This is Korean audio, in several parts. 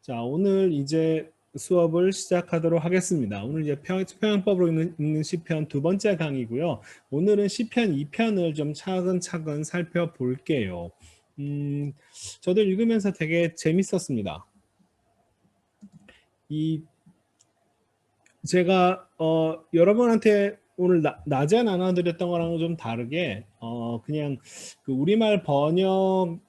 자, 오늘 이제 수업을 시작하도록 하겠습니다. 오늘 이제 평행법으로 읽는 시편 두 번째 강의고요. 오늘은 시편 2편을 좀 차근차근 살펴볼게요. 저도 읽으면서 되게 재밌었습니다. 제가 여러분한테 오늘 낮에 나눠드렸던 거랑은 좀 다르게 그냥 그 우리말 번역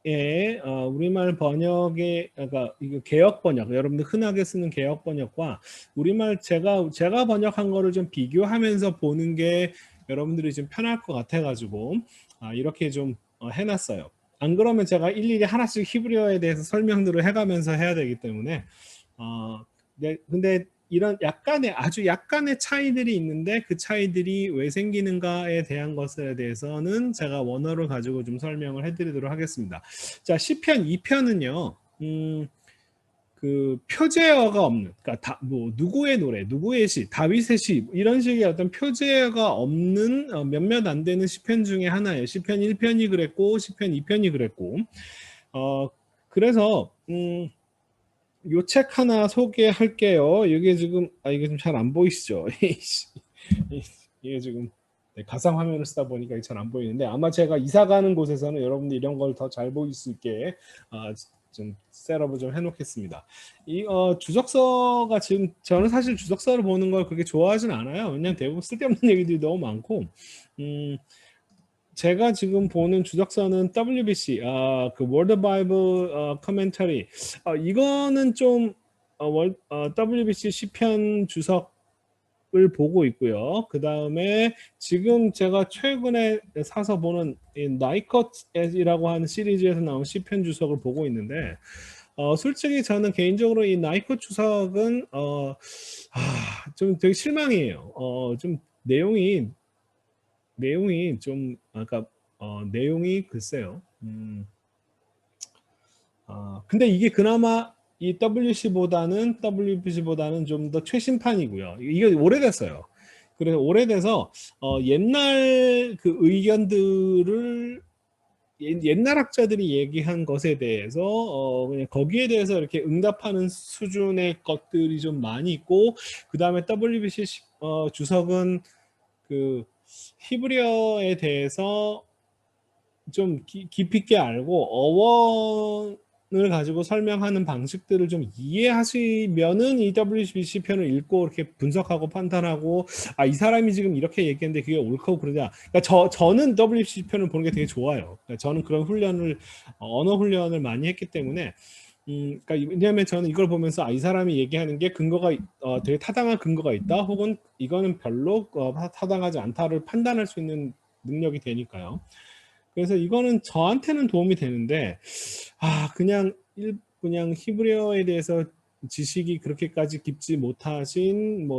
우리말 번역의 그러니까 이거 개역 번역, 여러분들 흔하게 쓰는 개역 번역과 우리말 제가 번역한 거를 좀 비교하면서 보는 게 여러분들이 좀 편할 것 같아가지고 이렇게 좀 해놨어요. 안 그러면 제가 일일이 하나씩 히브리어에 대해서 설명들을 해가면서 해야 되기 때문에 네, 근데 이런 아주 약간의 차이들이 있는데 그 차이들이 왜 생기는가에 대한 것에 대해서는 제가 원어를 가지고 좀 설명을 해드리도록 하겠습니다. 자, 시편 2편은요. 그 표제어가 없는, 그러니까 뭐 누구의 노래, 누구의 시, 다윗의 시 이런 식의 어떤 표제어가 없는 몇몇 안 되는 시편 중에 하나예요. 시편 1편이 그랬고 시편 2편이 그랬고 그래서 요 책 하나 소개할게요. 이게 지금 이게 좀 잘 안 보이시죠? 이게 지금 가상 화면을 쓰다 보니까 잘 안 보이는데 아마 제가 이사 가는 곳에서는 여러분들 이런 걸 더 잘 보일 수 있게 좀 셋업을 좀 해놓겠습니다. 이 주석서가 지금 저는 사실 주석서를 보는 걸 그렇게 좋아하진 않아요. 왜냐면 대부분 쓸데없는 얘기들이 너무 많고 제가 지금 보는 주석서는 WBC, 그 World Bible Commentary, 이거는 좀 WBC 시편 주석을 보고 있고요. 그 다음에 지금 제가 최근에 사서 보는 나이컷이라고 하는 시리즈에서 나온 시편 주석을 보고 있는데, 솔직히 저는 개인적으로 이 나이컷 주석은 좀 되게 실망이에요. 좀 내용이 좀 아까 내용이 글쎄요. 근데 이게 그나마 이 WBC보다는 좀 더 최신판이고요. 이게 오래됐어요. 그래서 오래돼서 옛날 그 의견들을 옛날 학자들이 얘기한 것에 대해서 그냥 거기에 대해서 이렇게 응답하는 수준의 것들이 좀 많이 있고 그 다음에 WBC 주석은 그 히브리어에 대해서 좀 깊이 있게 알고 어원을 가지고 설명하는 방식들을 좀 이해하시면은 이 WBC 편을 읽고 이렇게 분석하고 판단하고 이 사람이 지금 이렇게 얘기했는데 그게 옳고 그러냐. 그러니까 저는 WBC 편을 보는 게 되게 좋아요. 그러니까 저는 그런 언어 훈련을 많이 했기 때문에 그러니까 왜냐하면 저는 이걸 보면서 이 사람이 얘기하는 게 근거가 되게 타당한 근거가 있다 혹은 이거는 별로 타당하지 않다를 판단할 수 있는 능력이 되니까요. 그래서 이거는 저한테는 도움이 되는데 그냥 히브리어에 대해서 지식이 그렇게까지 깊지 못하신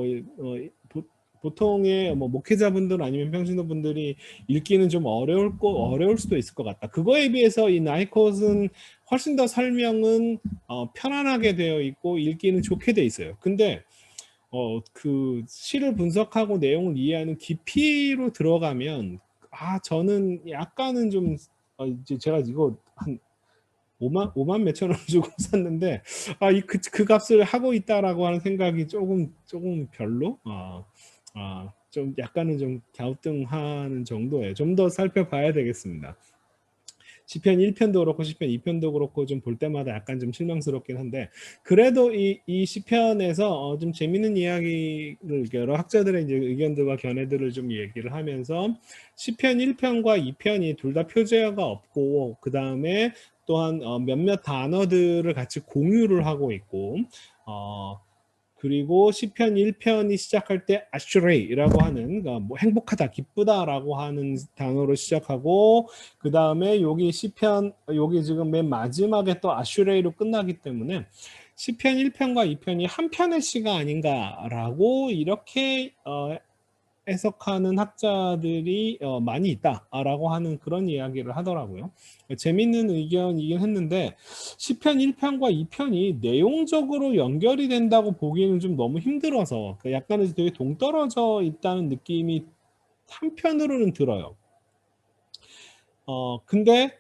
보통의 목회자분들 아니면 평신도분들이 읽기는 좀 어려울 수도 있을 것 같다. 그거에 비해서 이 나이콧은 훨씬 더 설명은 편안하게 되어 있고 읽기는 좋게 돼 있어요. 근데 그 시를 분석하고 내용을 이해하는 깊이로 들어가면 저는 약간은 좀 이제 제가 이거 한 5만 몇천 원 주고 샀는데 그 값을 하고 있다라고 하는 생각이 조금 별로 좀 약간은 좀 갸우뚱하는 정도예요. 좀 더 살펴봐야 되겠습니다. 시편 1편도 그렇고 시편 2편도 그렇고 좀 볼 때마다 약간 좀 실망스럽긴 한데 그래도 이 시편에서 좀 재밌는 이야기를 여러 학자들의 이제 의견들과 견해들을 좀 얘기를 하면서 시편 1편과 2편이 둘 다 표제어가 없고 그 다음에 또한 몇몇 단어들을 같이 공유를 하고 있고 그리고 시편 1편이 시작할 때 아슈레이라고 하는 그러니까 뭐 행복하다, 기쁘다라고 하는 단어로 시작하고 그 다음에 여기 지금 맨 마지막에 또 아슈레이로 끝나기 때문에 시편 1편과 2편이 한 편의 시가 아닌가라고 이렇게 해석하는 학자들이 많이 있다라고 하는 그런 이야기를 하더라고요. 재밌는 의견이긴 했는데 시편 1편과 2편이 내용적으로 연결이 된다고 보기에는 좀 너무 힘들어서 약간은 되게 동떨어져 있다는 느낌이 한편으로는 들어요. 근데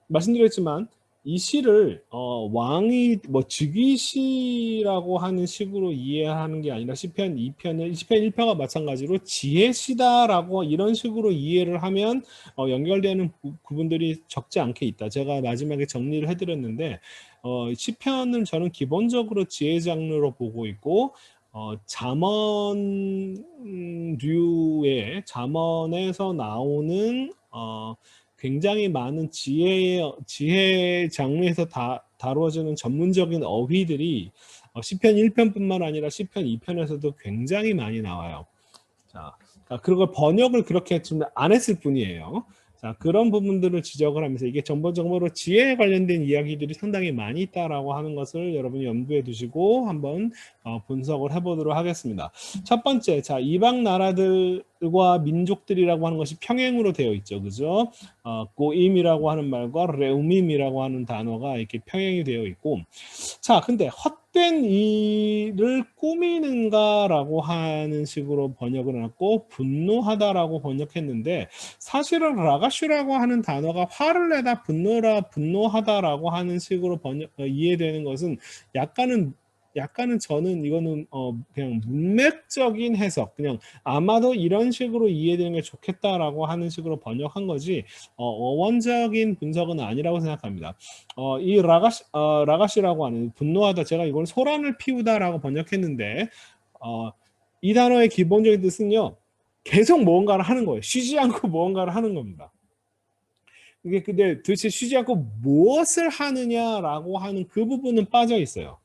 말씀드렸지만 이 시를 왕이 뭐 즉위시라고 하는 식으로 이해하는 게 아니라 시편 2편을 시편 1편과 마찬가지로 지혜시다라고 이런 식으로 이해를 하면 연결되는 부분들이 적지 않게 있다. 제가 마지막에 정리를 해드렸는데 시편은 저는 기본적으로 지혜 장르로 보고 있고 잠언류의 잠언에서 나오는 굉장히 많은 지혜 장르에서 다루어지는 전문적인 어휘들이 시편 1편뿐만 아니라 시편 2편에서도 굉장히 많이 나와요. 자, 그리고 번역을 그렇게 좀 안 했을 뿐이에요. 자, 그런 부분들을 지적을 하면서 이게 전반적으로 지혜에 관련된 이야기들이 상당히 많이 있다라고 하는 것을 여러분이 염두에 두시고 한번 분석을 해보도록 하겠습니다. 첫 번째, 자, 이방 나라들과 민족들이라고 하는 것이 평행으로 되어 있죠, 그죠? 고임이라고 하는 말과 레우밈이라고 하는 단어가 이렇게 평행이 되어 있고, 자, 근데 헛된 일을 꾸미는가라고 하는 식으로 번역을 해놨고 분노하다라고 번역했는데 사실은 라가슈라고 하는 단어가 화를 내다 분노하다라고 하는 식으로 이해되는 것은 약간은 저는 이거는 그냥 문맥적인 해석, 그냥 아마도 이런 식으로 이해되는 게 좋겠다라고 하는 식으로 번역한 거지 어원적인 분석은 아니라고 생각합니다. 이 라가시라고 하는 분노하다, 제가 이걸 소란을 피우다라고 번역했는데 이 단어의 기본적인 뜻은요, 계속 무언가를 하는 거예요. 쉬지 않고 무언가를 하는 겁니다. 이게 근데 도대체 쉬지 않고 무엇을 하느냐라고 하는 그 부분은 빠져 있어요.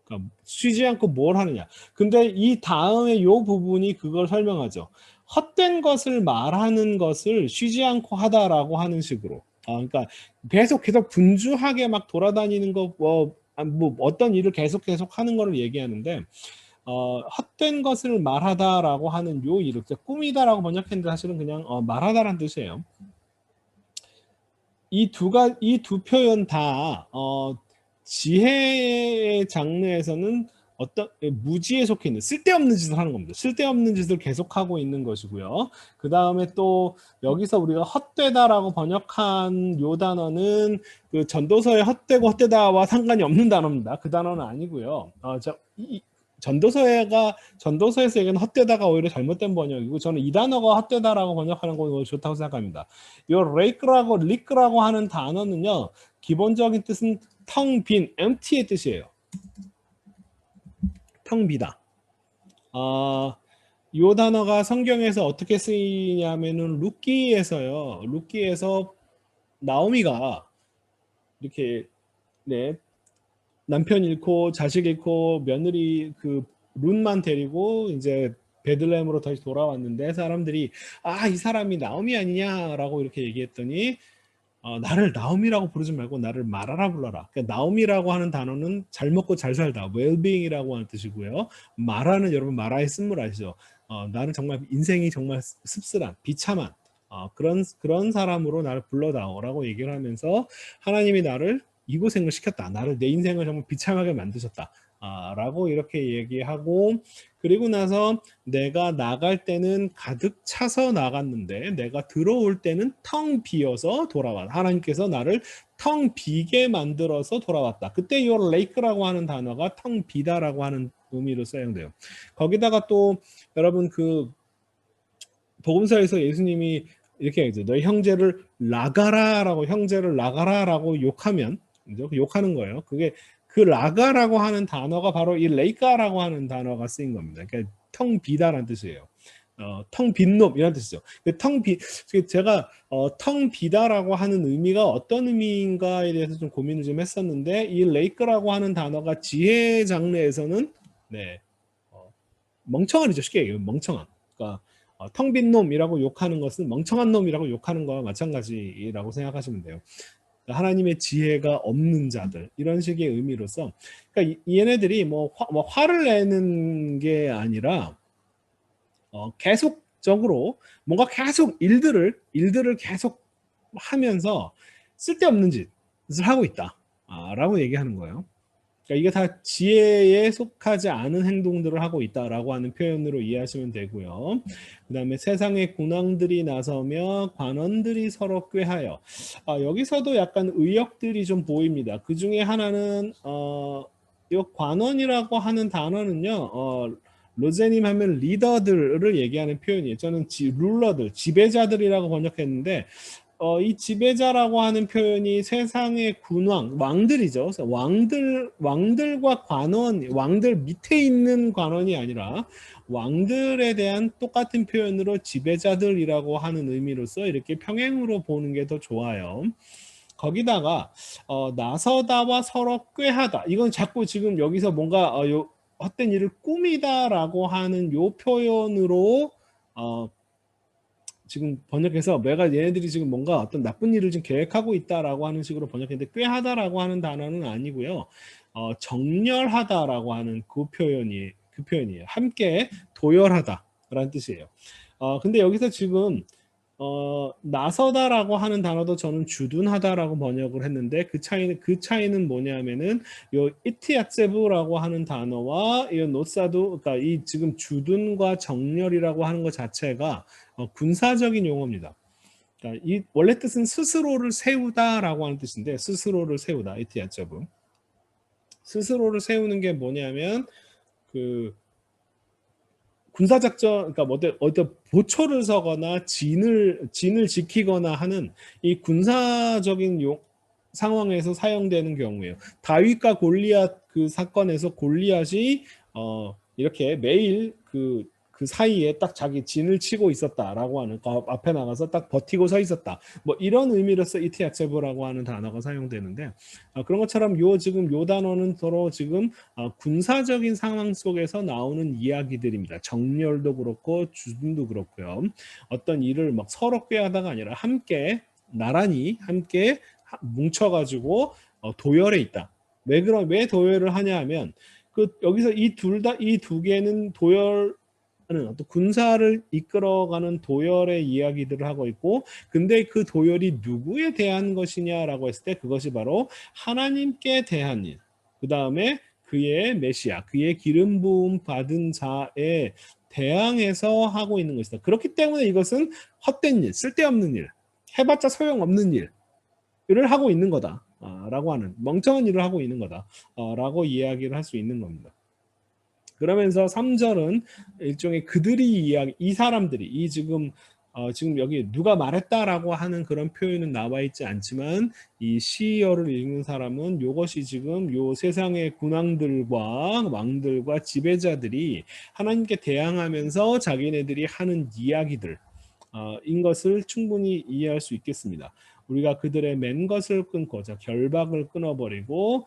그러니까 쉬지 않고 뭘 하느냐. 근데 이 다음에 이 부분이 그걸 설명하죠. 헛된 것을 말하는 것을 쉬지 않고 하다라고 하는 식으로. 그러니까 계속 분주하게 막 돌아다니는 거, 뭐 어떤 일을 계속 하는 거를 얘기하는데 헛된 것을 말하다라고 하는 요 이렇게 꾸미다라고 번역했는데 사실은 그냥 말하다라는 뜻이에요. 이 두 표현 다 지혜의 장르에서는 어떤 무지에 속해 있는 쓸데없는 짓을 하는 겁니다. 쓸데없는 짓을 계속하고 있는 것이고요. 그 다음에 또 여기서 우리가 헛되다라고 번역한 요 단어는 그 전도서의 헛되고 헛되다와 상관이 없는 단어입니다. 그 단어는 아니고요. 전도서에서 얘기하는 헛되다가 오히려 잘못된 번역이고 저는 이 단어가 헛되다라고 번역하는 거 좋다고 생각합니다. 이 리크라고 하는 단어는요, 기본적인 뜻은 텅 빈, empty의 뜻이에요. 텅 비다. 이 단어가 성경에서 어떻게 쓰이냐면은 루키에서 나오미가 이렇게 남편 잃고 자식 잃고 며느리 그 룬만 데리고 이제 베들레헴으로 다시 돌아왔는데 사람들이 이 사람이 나오미 아니냐라고 이렇게 얘기했더니 나를 나오미라고 부르지 말고 나를 마라라 불러라. 그러니까 나오미라고 하는 단어는 잘 먹고 잘 살다, 웰빙이라고 하는 뜻이고요. 마라는 여러분 마라의 쓴물 아시죠? 나는 정말 인생이 정말 씁쓸한 비참한 그런 사람으로 나를 불러다오라고 얘기를 하면서 하나님이 나를 이고생을 시켰다. 나를 내 인생을 정말 비참하게 만드셨다. 라고 이렇게 얘기하고 그리고 나서 내가 나갈 때는 가득 차서 나갔는데 내가 들어올 때는 텅 비어서 돌아왔다. 하나님께서 나를 텅 비게 만들어서 돌아왔다. 그때 이 레이크라고 하는 단어가 텅 비다라고 하는 의미로 사용돼요. 거기다가 또 여러분 그 복음서에서 예수님이 이렇게 얘기죠. 너희 형제를 나가라라고 욕하면 욕하는 거예요. 그게 그 라가라고 하는 단어가 바로 이 레이카라고 하는 단어가 쓰인 겁니다. 그러니까 텅 비다라는 뜻이에요. 텅 빈 놈 이런 뜻이죠. 제가 텅 비다라고 하는 의미가 어떤 의미인가에 대해서 좀 고민을 좀 했었는데 이 레이크라고 하는 단어가 지혜 장르에서는 멍청한이죠. 쉽게 얘기하면 멍청한. 그러니까 텅 빈 놈이라고 욕하는 것은 멍청한 놈이라고 욕하는 거와 마찬가지라고 생각하시면 돼요. 하나님의 지혜가 없는 자들 이런 식의 의미로서 그러니까 얘네들이 뭐 화를 내는 게 아니라 계속적으로 뭔가 계속 일들을 계속 하면서 쓸데없는 짓을 하고 있다 라고 얘기하는 거예요. 그러니까 이게 다 지혜에 속하지 않은 행동들을 하고 있다라고 하는 표현으로 이해하시면 되고요. 그 다음에 세상의 군왕들이 나서며 관원들이 서로 꾀하여. 여기서도 약간 의역들이 좀 보입니다. 그 중에 하나는 이 관원이라고 하는 단어는요. 로제님 하면 리더들을 얘기하는 표현이에요. 저는 룰러들, 지배자들이라고 번역했는데 이 지배자라고 하는 표현이 세상의 군왕, 왕들이죠. 그래서 왕들과 관원, 왕들 밑에 있는 관원이 아니라 왕들에 대한 똑같은 표현으로 지배자들이라고 하는 의미로서 이렇게 평행으로 보는 게 더 좋아요. 거기다가 나서다와 서로 꾀하다. 이건 자꾸 지금 여기서 뭔가 헛된 일을 꾸미다라고 하는 요 표현으로 지금 번역해서 내가 얘네들이 지금 뭔가 어떤 나쁜 일을 지금 계획하고 있다라고 하는 식으로 번역했는데 꾀하다라고 하는 단어는 아니고요. 정렬하다라고 하는 그 표현이에요. 함께 도열하다라는 뜻이에요. 근데 여기서 지금 나서다라고 하는 단어도 저는 주둔하다라고 번역을 했는데 그 차이는 뭐냐면은 요 이티야세부라고 하는 단어와 이 노사도 그러니까 이 지금 주둔과 정렬이라고 하는 것 자체가 군사적인 용어입니다. 그러니까 이 원래 뜻은 스스로를 세우다라고 하는 뜻인데 스스로를 세우다 이티야세부 스스로를 세우는 게 뭐냐면 그 군사작전, 그러니까 어떤 보초를 서거나 진을 지키거나 하는 이 군사적인 상황에서 사용되는 경우예요. 다윗과 골리앗 그 사건에서 골리앗이 이렇게 매일 그 사이에 딱 자기 진을 치고 있었다라고 하는 그 앞에 나가서 딱 버티고 서 있었다. 뭐 이런 의미로서 이티약세브라고 하는 단어가 사용되는데 그런 것처럼 지금 요 단어는 서로 지금 군사적인 상황 속에서 나오는 이야기들입니다. 정렬도 그렇고 주둔도 그렇고요. 어떤 일을 막 서로 꾀하다가 아니라 함께 나란히 함께 뭉쳐가지고 도열에 있다. 왜 도열을 하냐 하면 여기서 이 두 개는 어떤 군사를 이끌어가는 도열의 이야기들을 하고 있고 근데 그 도열이 누구에 대한 것이냐라고 했을 때 그것이 바로 하나님께 대한 일. 그 다음에 그의 메시아, 그의 기름 부음 받은 자에 대항해서 하고 있는 것이다. 그렇기 때문에 이것은 헛된 일, 쓸데없는 일, 해봤자 소용없는 일을 하고 있는 거다. 라고 하는 멍청한 일을 하고 있는 거다. 라고 이야기를 할 수 있는 겁니다. 그러면서 3절은 일종의 이 사람들이 지금 여기 누가 말했다라고 하는 그런 표현은 나와 있지 않지만 이 시어를 읽는 사람은 이것이 지금 요 세상의 군왕들과 왕들과 지배자들이 하나님께 대항하면서 자기네들이 하는 이야기들 인 것을 충분히 이해할 수 있겠습니다. 우리가 그들의 맨 것을 끊고 결박을 끊어버리고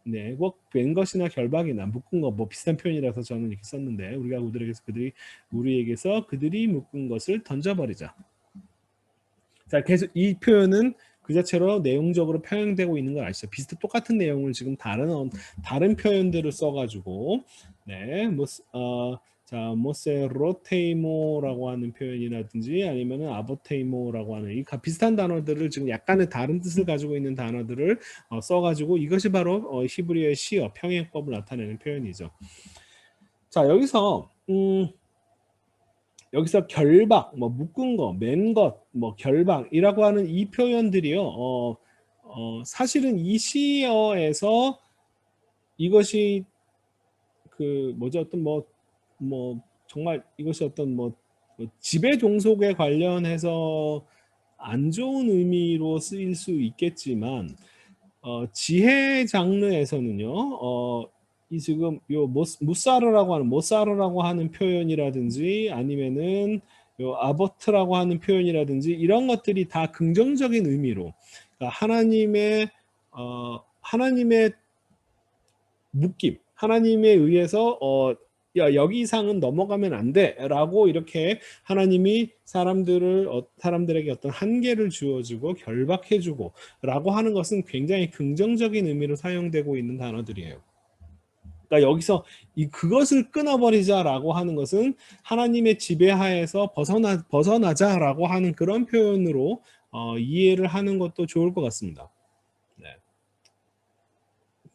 네, 꼭맨 것이나 결박이나 묶은 것 뭐 비슷한 표현이라서 저는 이렇게 썼는데 우리가 우리에게서 그들이 묶은 것을 던져버리자. 자, 계속 이 표현은 그 자체로 내용적으로 표현되고 있는 걸 아시죠? 똑같은 내용을 지금 다른 표현들을 써가지고 모세로테이모라고 하는 표현이라든지 아니면은 아보테이모라고 하는 이 비슷한 단어들을 지금 약간의 다른 뜻을 가지고 있는 단어들을 써가지고 이것이 바로 히브리어의 시어 평행법을 나타내는 표현이죠. 자, 여기서 결박, 묶은 거, 맨 것, 결박이라고 하는 이 표현들이요. 사실은 이 시어에서 이것이 정말 이것이 어떤 지배 종속에 관련해서 안 좋은 의미로 쓰일 수 있겠지만 지혜 장르에서는요. 이 지금 요 모사르라고 하는 표현이라든지 아니면은 요 아버트라고 하는 표현이라든지 이런 것들이 다 긍정적인 의미로 그러니까 하나님의 묶임, 하나님에 의해서 여기 이상은 넘어가면 안 돼라고 이렇게 하나님이 사람들에게 어떤 한계를 주어주고 결박해주고라고 하는 것은 굉장히 긍정적인 의미로 사용되고 있는 단어들이에요. 그러니까 여기서 그것을 끊어버리자라고 하는 것은 하나님의 지배하에서 벗어나자라고 하는 그런 표현으로 이해를 하는 것도 좋을 것 같습니다. 네.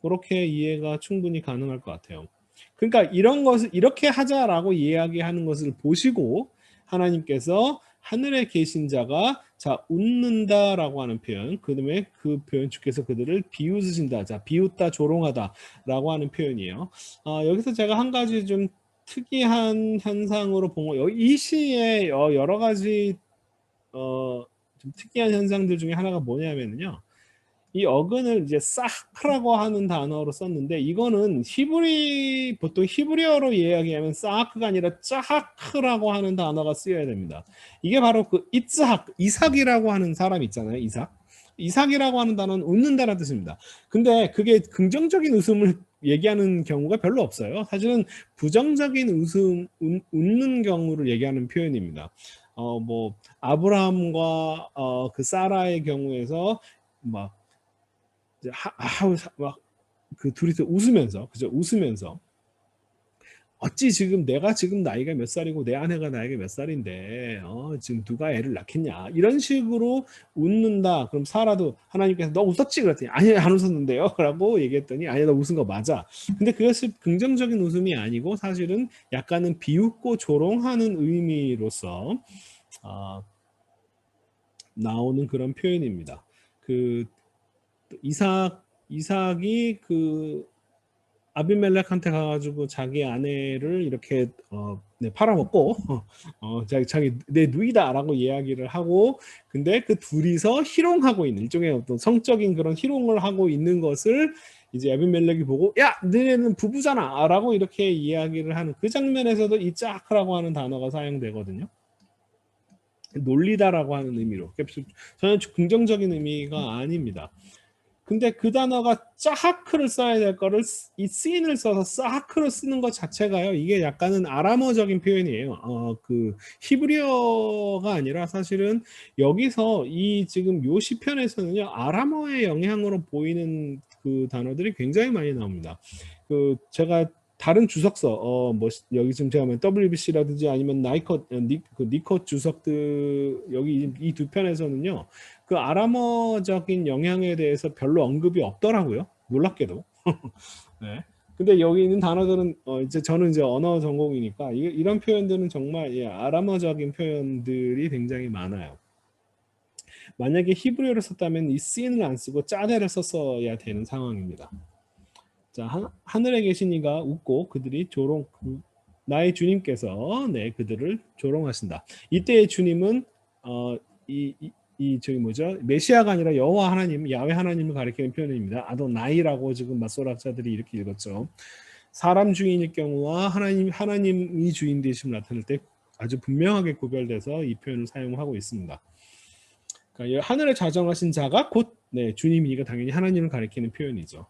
그렇게 이해가 충분히 가능할 것 같아요. 그러니까 이런 것을 이렇게 하자라고 이야기하는 것을 보시고 하나님께서 하늘에 계신 자가 자 웃는다라고 하는 표현, 그다음에 그 표현 주께서 그들을 비웃으신다, 자 비웃다, 조롱하다라고 하는 표현이에요. 여기서 제가 한 가지 좀 특이한 현상으로 본 거, 이 시에 여러 가지 좀 특이한 현상들 중에 하나가 뭐냐면요. 이 어근을 이제 사크라고 하는 단어로 썼는데 이거는 보통 히브리어로 이야기하면 사크가 아니라 짜하크라고 하는 단어가 쓰여야 됩니다. 이게 바로 그 이삭이라고 하는 사람 있잖아요. 이삭이라고 하는 단어는 웃는다라는 뜻입니다. 근데 그게 긍정적인 웃음을 얘기하는 경우가 별로 없어요. 사실은 부정적인 웃는 경우를 얘기하는 표현입니다. 뭐 아브라함과 그 사라의 경우에서 막 막그 둘이서 웃으면서, 그죠? 웃으면서 어찌 지금 내가 지금 나이가 몇 살이고 내 아내가 나이가 몇 살인데 지금 누가 애를 낳겠냐 이런 식으로 웃는다. 그럼 사라도 하나님께서 너 웃었지 그랬더니 아니 안 웃었는데요 라고 얘기했더니 아니 너 웃은 거 맞아. 근데 그것이 긍정적인 웃음이 아니고 사실은 약간은 비웃고 조롱하는 의미로서 어, 나오는 그런 표현입니다. 그 이삭이 그 아비멜렉한테 가가지고 자기 아내를 이렇게 네, 팔아먹고 자기 내 누이다라고 이야기를 하고 근데 그 둘이서 희롱하고 있는 일종의 어떤 성적인 그런 희롱을 하고 있는 것을 이제 아비멜렉이 보고 야 너네는 부부잖아라고 이렇게 이야기를 하는 그 장면에서도 이 짝라고 하는 단어가 사용되거든요. 놀리다라고 하는 의미로 전혀 긍정적인 의미가 아닙니다. 근데 그 단어가 짜하크를 써야 될 거를 이 씬을 써서 사하크를 쓰는 것 자체가요. 이게 약간은 아람어적인 표현이에요. 그 히브리어가 아니라 사실은 여기서 이 지금 요 시편에서는요. 아람어의 영향으로 보이는 그 단어들이 굉장히 많이 나옵니다. 그 제가 다른 주석서 뭐 여기 지금 제가 WBC라든지 아니면 니컷 주석들 여기 이 두 편에서는요. 그 아람어적인 영향에 대해서 별로 언급이 없더라고요. 놀랍게도. 네. 근데 여기 있는 단어들은 이제 저는 이제 언어 전공이니까 이런 표현들은 정말 예, 아람어적인 표현들이 굉장히 많아요. 만약에 히브리어를 썼다면 이 씬을 안 쓰고 짜데를 썼어야 되는 상황입니다. 자, 하늘에 계신 이가 웃고 그들이 나의 주님께서 네 그들을 조롱하신다. 이때의 주님은 저기 뭐죠? 메시아가 아니라 여호와 하나님, 야훼 하나님을 가리키는 표현입니다. 아도나이라고 지금 마소락자들이 이렇게 읽었죠. 사람 주인일 경우와 하나님이 주인 되심을 나타낼 때 아주 분명하게 구별돼서 이 표현을 사용하고 있습니다. 그러니까 하늘에 자정하신 자가 곧 네, 주님이니까 당연히 하나님을 가리키는 표현이죠.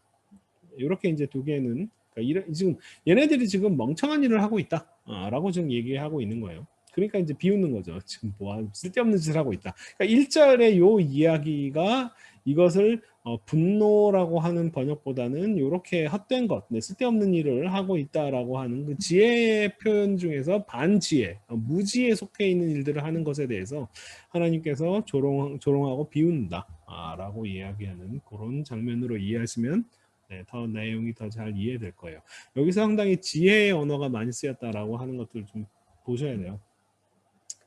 이렇게 이제 두 개는 그러니까 지금 얘네들이 지금 멍청한 일을 하고 있다라고 지금 얘기하고 있는 거예요. 그러니까 이제 비웃는 거죠. 지금 뭐 쓸데없는 짓을 하고 있다. 그러니까 1절의 요 이야기가 이것을 분노라고 하는 번역보다는 이렇게 헛된 것, 네, 쓸데없는 일을 하고 있다라고 하는 그 지혜의 표현 중에서 반지혜, 무지에 속해 있는 일들을 하는 것에 대해서 하나님께서 조롱하고 비웃는다라고 이야기하는 그런 장면으로 이해하시면 네, 더 내용이 더 잘 이해될 거예요. 여기서 상당히 지혜의 언어가 많이 쓰였다라고 하는 것들을 좀 보셔야 돼요.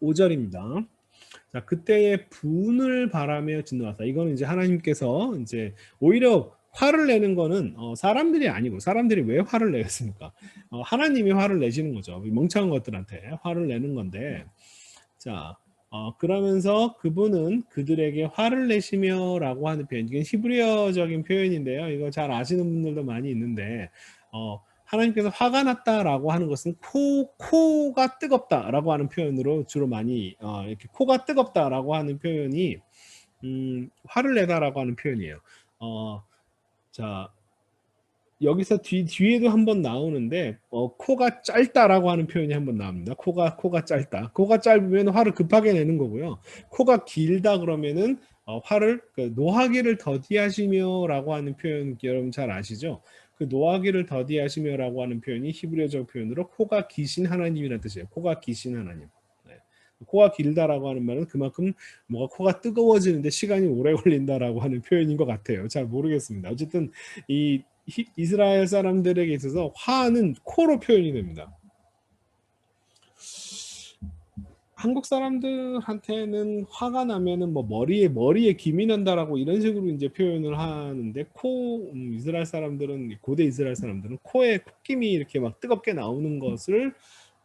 5절입니다. 자, 그때의 분을 바라며 진노하사. 이거는 이제 하나님께서 이제 오히려 화를 내는 거는 사람들이 아니고 사람들이 왜 화를 내겠습니까? 하나님이 화를 내시는 거죠. 멍청한 것들한테 화를 내는 건데 자, 그러면서 그분은 그들에게 화를 내시며라고 하는 표현, 이게 히브리어적인 표현인데요. 이거 잘 아시는 분들도 많이 있는데, 하나님께서 화가 났다라고 하는 것은 코가 뜨겁다라고 하는 표현으로 주로 많이 이렇게 코가 뜨겁다라고 하는 표현이 화를 내다라고 하는 표현이에요. 자. 여기서 뒤에도 한번 나오는데 코가 짧다라고 하는 표현이 한번 나옵니다. 코가 짧다. 코가 짧으면 화를 급하게 내는 거고요. 코가 길다 그러면은 화를 노하기를 더디하시며라고 하는 표현 여러분 잘 아시죠? 그 노하기를 더디하시며라고 하는 표현이 히브리어적 표현으로 코가 기신 하나님이라는 뜻이에요. 코가 기신 하나님. 네. 코가 길다라고 하는 말은 그만큼 뭐가 코가 뜨거워지는데 시간이 오래 걸린다라고 하는 표현인 것 같아요. 잘 모르겠습니다. 어쨌든 이스라엘 사람들에게 있어서 화는 코로 표현이 됩니다. 한국 사람들한테는 화가 나면은 뭐 머리에 김이 난다라고 이런 식으로 이제 표현을 하는데 이스라엘 사람들은 고대 이스라엘 사람들은 코에 콧김이 이렇게 막 뜨겁게 나오는 것을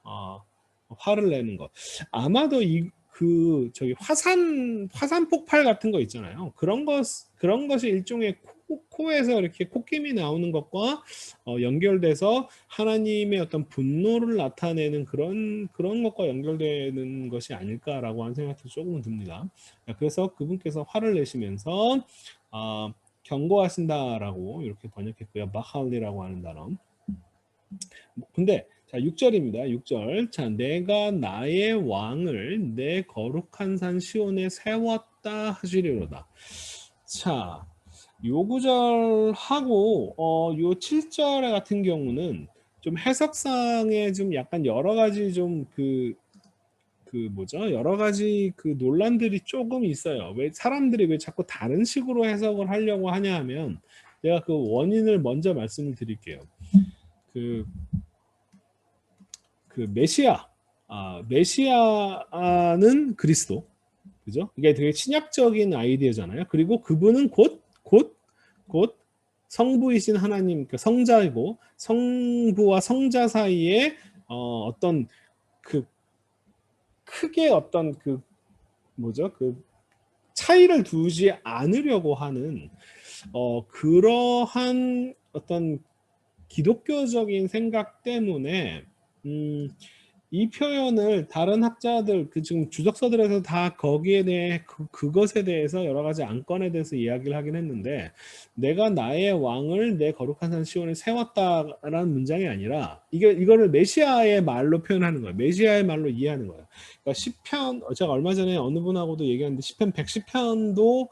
어, 화를 내는 것. 아마도 저기 화산 폭발 같은 거 있잖아요. 그런 것이 일종의 코에서 이렇게 콧김이 나오는 것과 연결돼서 하나님의 어떤 분노를 나타내는 그런 것과 연결되는 것이 아닐까라고 하는 생각도 조금은 듭니다. 그래서 그분께서 화를 내시면서 경고하신다라고 이렇게 번역했고요. 마할리라고 하는 단어. 근데 자, 6절입니다. 6절. 자, 내가 나의 왕을 내 거룩한 산 시온에 세웠다 하시리로다. 자, 요 구절하고 요 7절 같은 경우는 좀 해석상에 좀 약간 여러 가지 좀 뭐죠? 여러 가지 그 논란들이 조금 있어요. 왜 사람들이 왜 자꾸 다른 식으로 해석을 하려고 하냐 하면 제가 그 원인을 먼저 말씀을 드릴게요. 그 메시아는 그리스도, 그죠? 이게 되게 친약적인 아이디어잖아요. 그리고 그분은 곧 성부이신 하나님, 그러니까 성자이고 성부와 성자 사이에 어떤 그 크게 어떤 그 뭐죠? 그 차이를 두지 않으려고 하는 그러한 어떤 기독교적인 생각 때문에 이 표현을 다른 학자들 지금 주석서들에서 다 거기에 대해 그것에 대해서 여러 가지 안건에 대해서 이야기를 하긴 했는데 내가 나의 왕을 내 거룩한 산 시온에 세웠다라는 문장이 아니라 이거를 메시아의 말로 표현하는 거예요. 메시아의 말로 이해하는 거예요. 그러니까 시편 제가 얼마 전에 어느 분하고도 얘기했는데 시편 110편도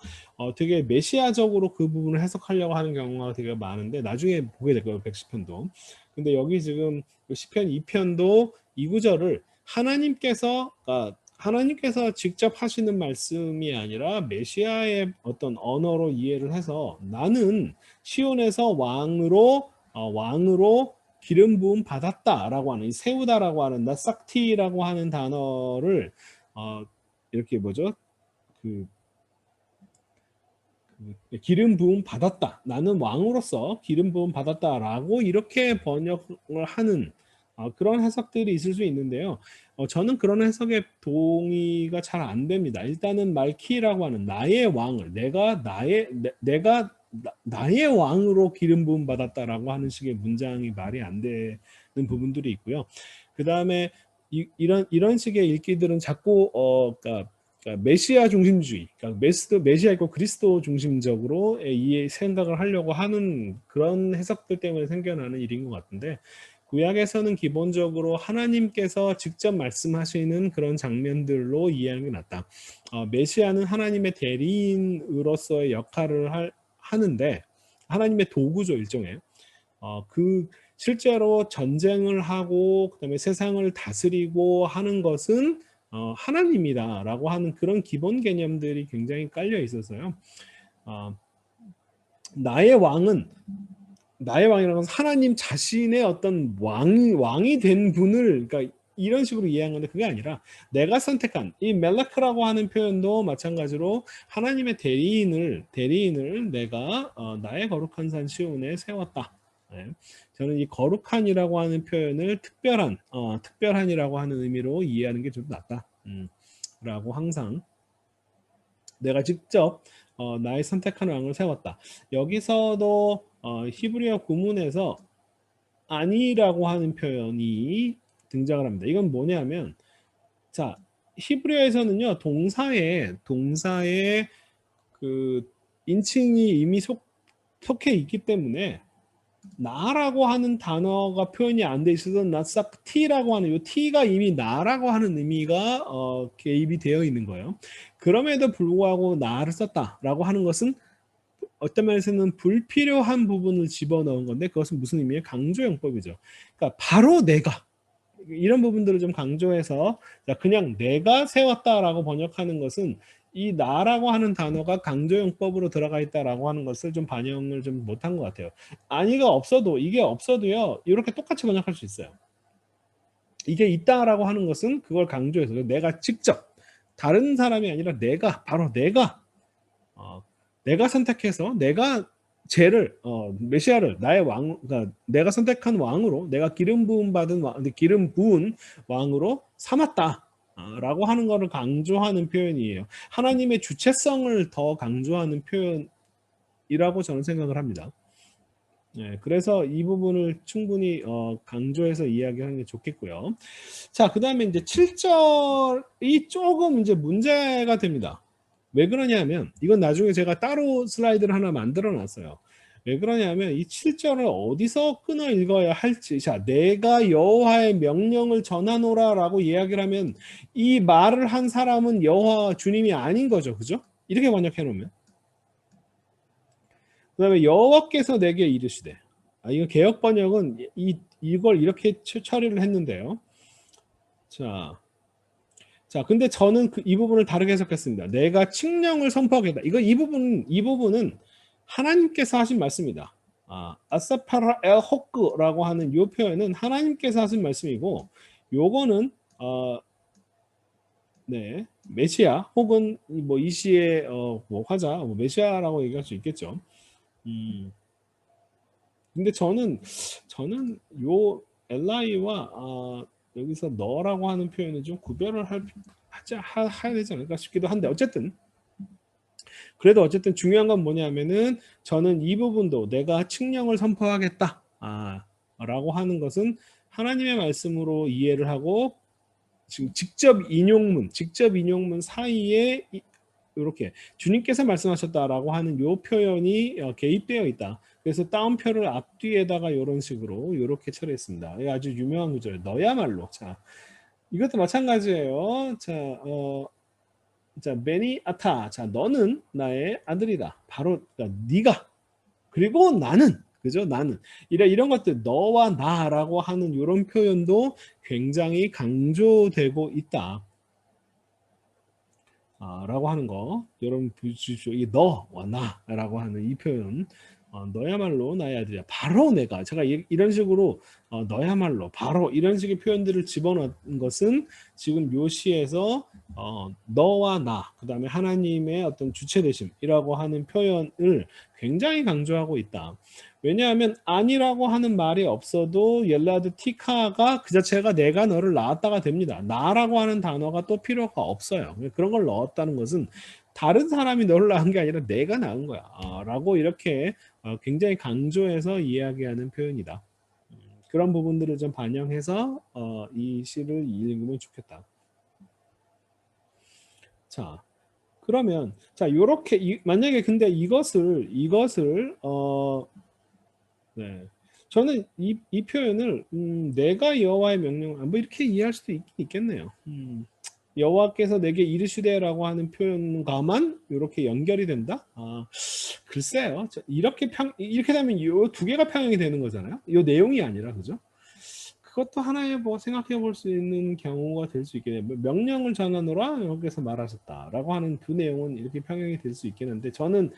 되게 메시아적으로 그 부분을 해석하려고 하는 경우가 되게 많은데 나중에 보게 될 거예요. 110편도. 근데 여기 지금 시편 2편도 이 구절을 하나님께서 직접 하시는 말씀이 아니라 메시아의 어떤 언어로 이해를 해서 나는 시온에서 왕으로 기름 부음 받았다라고 하는 이 세우다라고 하는 나싹티라고 하는 단어를 이렇게 뭐죠? 기름 부음 받았다. 나는 왕으로서 기름 부음 받았다라고 이렇게 번역을 하는 그런 해석들이 있을 수 있는데요. 저는 그런 해석에 동의가 잘 안 됩니다. 일단은 말키라고 하는 나의 왕을 나의 왕으로 기름 부음 받았다라고 하는 식의 문장이 말이 안 되는 부분들이 있고요. 그 다음에 이런 식의 읽기들은 자꾸 그러니까 메시아 중심주의, 그러니까 메시아 있고 그리스도 중심적으로 이 생각을 하려고 하는 그런 해석들 때문에 생겨나는 일인 것 같은데 구약에서는 기본적으로 하나님께서 직접 말씀하시는 그런 장면들로 이해하는 게 낫다. 메시아는 하나님의 대리인으로서의 역할을 하는데 하나님의 도구죠, 일종의. 실제로 전쟁을 하고 그다음에 세상을 다스리고 하는 것은 하나님이다라고 하는 그런 기본 개념들이 굉장히 깔려 있어서요. 나의 왕이라는 것은 하나님 자신의 어떤 왕이 된 분을 그러니까 이런 식으로 이해한 건데 그게 아니라 내가 선택한 이 멜라크라고 하는 표현도 마찬가지로 하나님의 대리인을 내가 나의 거룩한 산 시온에 세웠다. 네. 저는 이 거룩한이라고 하는 표현을 특별한이라고 하는 의미로 이해하는 게 좀 낫다. 라고 항상 내가 직접 나의 선택한 왕을 세웠다. 여기서도 히브리어 구문에서 아니라고 하는 표현이 등장을 합니다. 이건 뭐냐면 자 히브리어에서는요 동사에 그 인칭이 이미 속해 있기 때문에 나라고 하는 단어가 표현이 안 돼 있어서 나싹 T라고 하는 이 T가 이미 나라고 하는 의미가 개입이 되어 있는 거예요. 그럼에도 불구하고 나를 썼다라고 하는 것은 어떤 면에서는 불필요한 부분을 집어넣은 건데 그것은 무슨 의미예요? 강조용법이죠. 그러니까 바로 내가 이런 부분들을 좀 강조해서 그냥 내가 세웠다라고 번역하는 것은 이 나라고 하는 단어가 강조용법으로 들어가 있다라고 하는 것을 좀 반영을 좀 못한 것 같아요. 아니가 없어도 이게 없어도요 이렇게 똑같이 번역할 수 있어요. 이게 있다라고 하는 것은 그걸 강조해서 내가 직접 다른 사람이 아니라 내가 바로 어, 내가 선택해서 내가 쟤를 메시아를 나의 왕 그러니까 내가 선택한 왕으로 내가 기름 부음 받은 기름 부은 왕으로 삼았다. 라고 하는 것을 강조하는 표현이에요. 하나님의 주체성을 더 강조하는 표현이라고 저는 생각을 합니다. 네, 그래서 이 부분을 충분히 강조해서 이야기하는 게 좋겠고요. 자, 그다음에 이제 7절이 조금 이제 문제가 됩니다. 왜 그러냐면 이건 나중에 제가 따로 슬라이드를 하나 만들어 놨어요. 왜 그러냐면 이 7절을 어디서 끊어 읽어야 할지. 자, 내가 여호와의 명령을 전하노라라고 이야기를 하면 이 말을 한 사람은 여호와 주님이 아닌 거죠. 그죠? 이렇게 번역해 놓으면. 그다음에 여호와께서 내게 이르시되. 이거 개역 번역은 이걸 이렇게 처리를 했는데요. 자, 근데 저는 이 부분을 다르게 해석했습니다. 내가 칙령을 선포하겠다. 이 부분은 하나님께서 하신 말씀이다. 아사파라 엘 호크라고 하는 이 표현은 하나님께서 하신 말씀이고, 요거는 네, 메시아 혹은 뭐 이 시의 뭐 화자, 뭐 메시아라고 얘기할 수 있겠죠. 근데 저는 요 엘라이와 여기서 너라고 하는 표현을 좀 구별을 해야 되지 않을까 싶기도 한데 어쨌든 그래도 어쨌든 중요한 건 뭐냐면은 저는 이 부분도 내가 칙령을 선포하겠다 라고 하는 것은 하나님의 말씀으로 이해를 하고 지금 직접 인용문 사이에 이렇게 주님께서 말씀하셨다라고 하는 요 표현이 개입되어 있다. 그래서 따옴표를 앞뒤에다가 이런 식으로 이렇게 처리했습니다. 아주 유명한 구절. 너야말로. 자, 이것도 마찬가지예요. 자, 베니 아타. 자, 너는 나의 아들이다. 바로 그러니까 네가 그리고 나는 그죠? 나는 이런 것들 너와 나라고 하는 이런 표현도 굉장히 강조되고 있다. 라고 하는 거 여러분 보십시오. 이 너와 나라고 하는 이 표현 너야말로 나의 아들이야. 바로 제가 이런 식으로 너야말로 바로 이런 식의 표현들을 집어넣은 것은 지금 요 시에서 너와 나 그다음에 하나님의 어떤 주체되심이라고 하는 표현을 굉장히 강조하고 있다. 왜냐하면 아니라고 하는 말이 없어도 옐라드 티카가 그 자체가 내가 너를 낳았다가 됩니다. 나라고 하는 단어가 또 필요가 없어요. 그런 걸 넣었다는 것은 다른 사람이 너를 낳은 게 아니라 내가 낳은 거야. 라고 이렇게 굉장히 강조해서 이야기하는 표현이다. 그런 부분들을 좀 반영해서 이 시를 읽으면 좋겠다. 자, 그러면 자 요렇게 만약에 근데 이것을 네. 저는 이 표현을 내가 여호와의 명령 뭐 이렇게 이해할 수도 있겠네요. 여호와께서 내게 이르시되라고 하는 표현과만 이렇게 연결이 된다? 글쎄요. 이렇게 되면 이 두 개가 평행이 되는 거잖아요. 이 내용이 아니라 그죠? 그것도 하나의 뭐 생각해 볼 수 있는 경우가 될 수 있겠네요. 명령을 전하노라 여기서 말하셨다라고 하는 그 내용은 이렇게 평행이 될 수 있겠는데 저는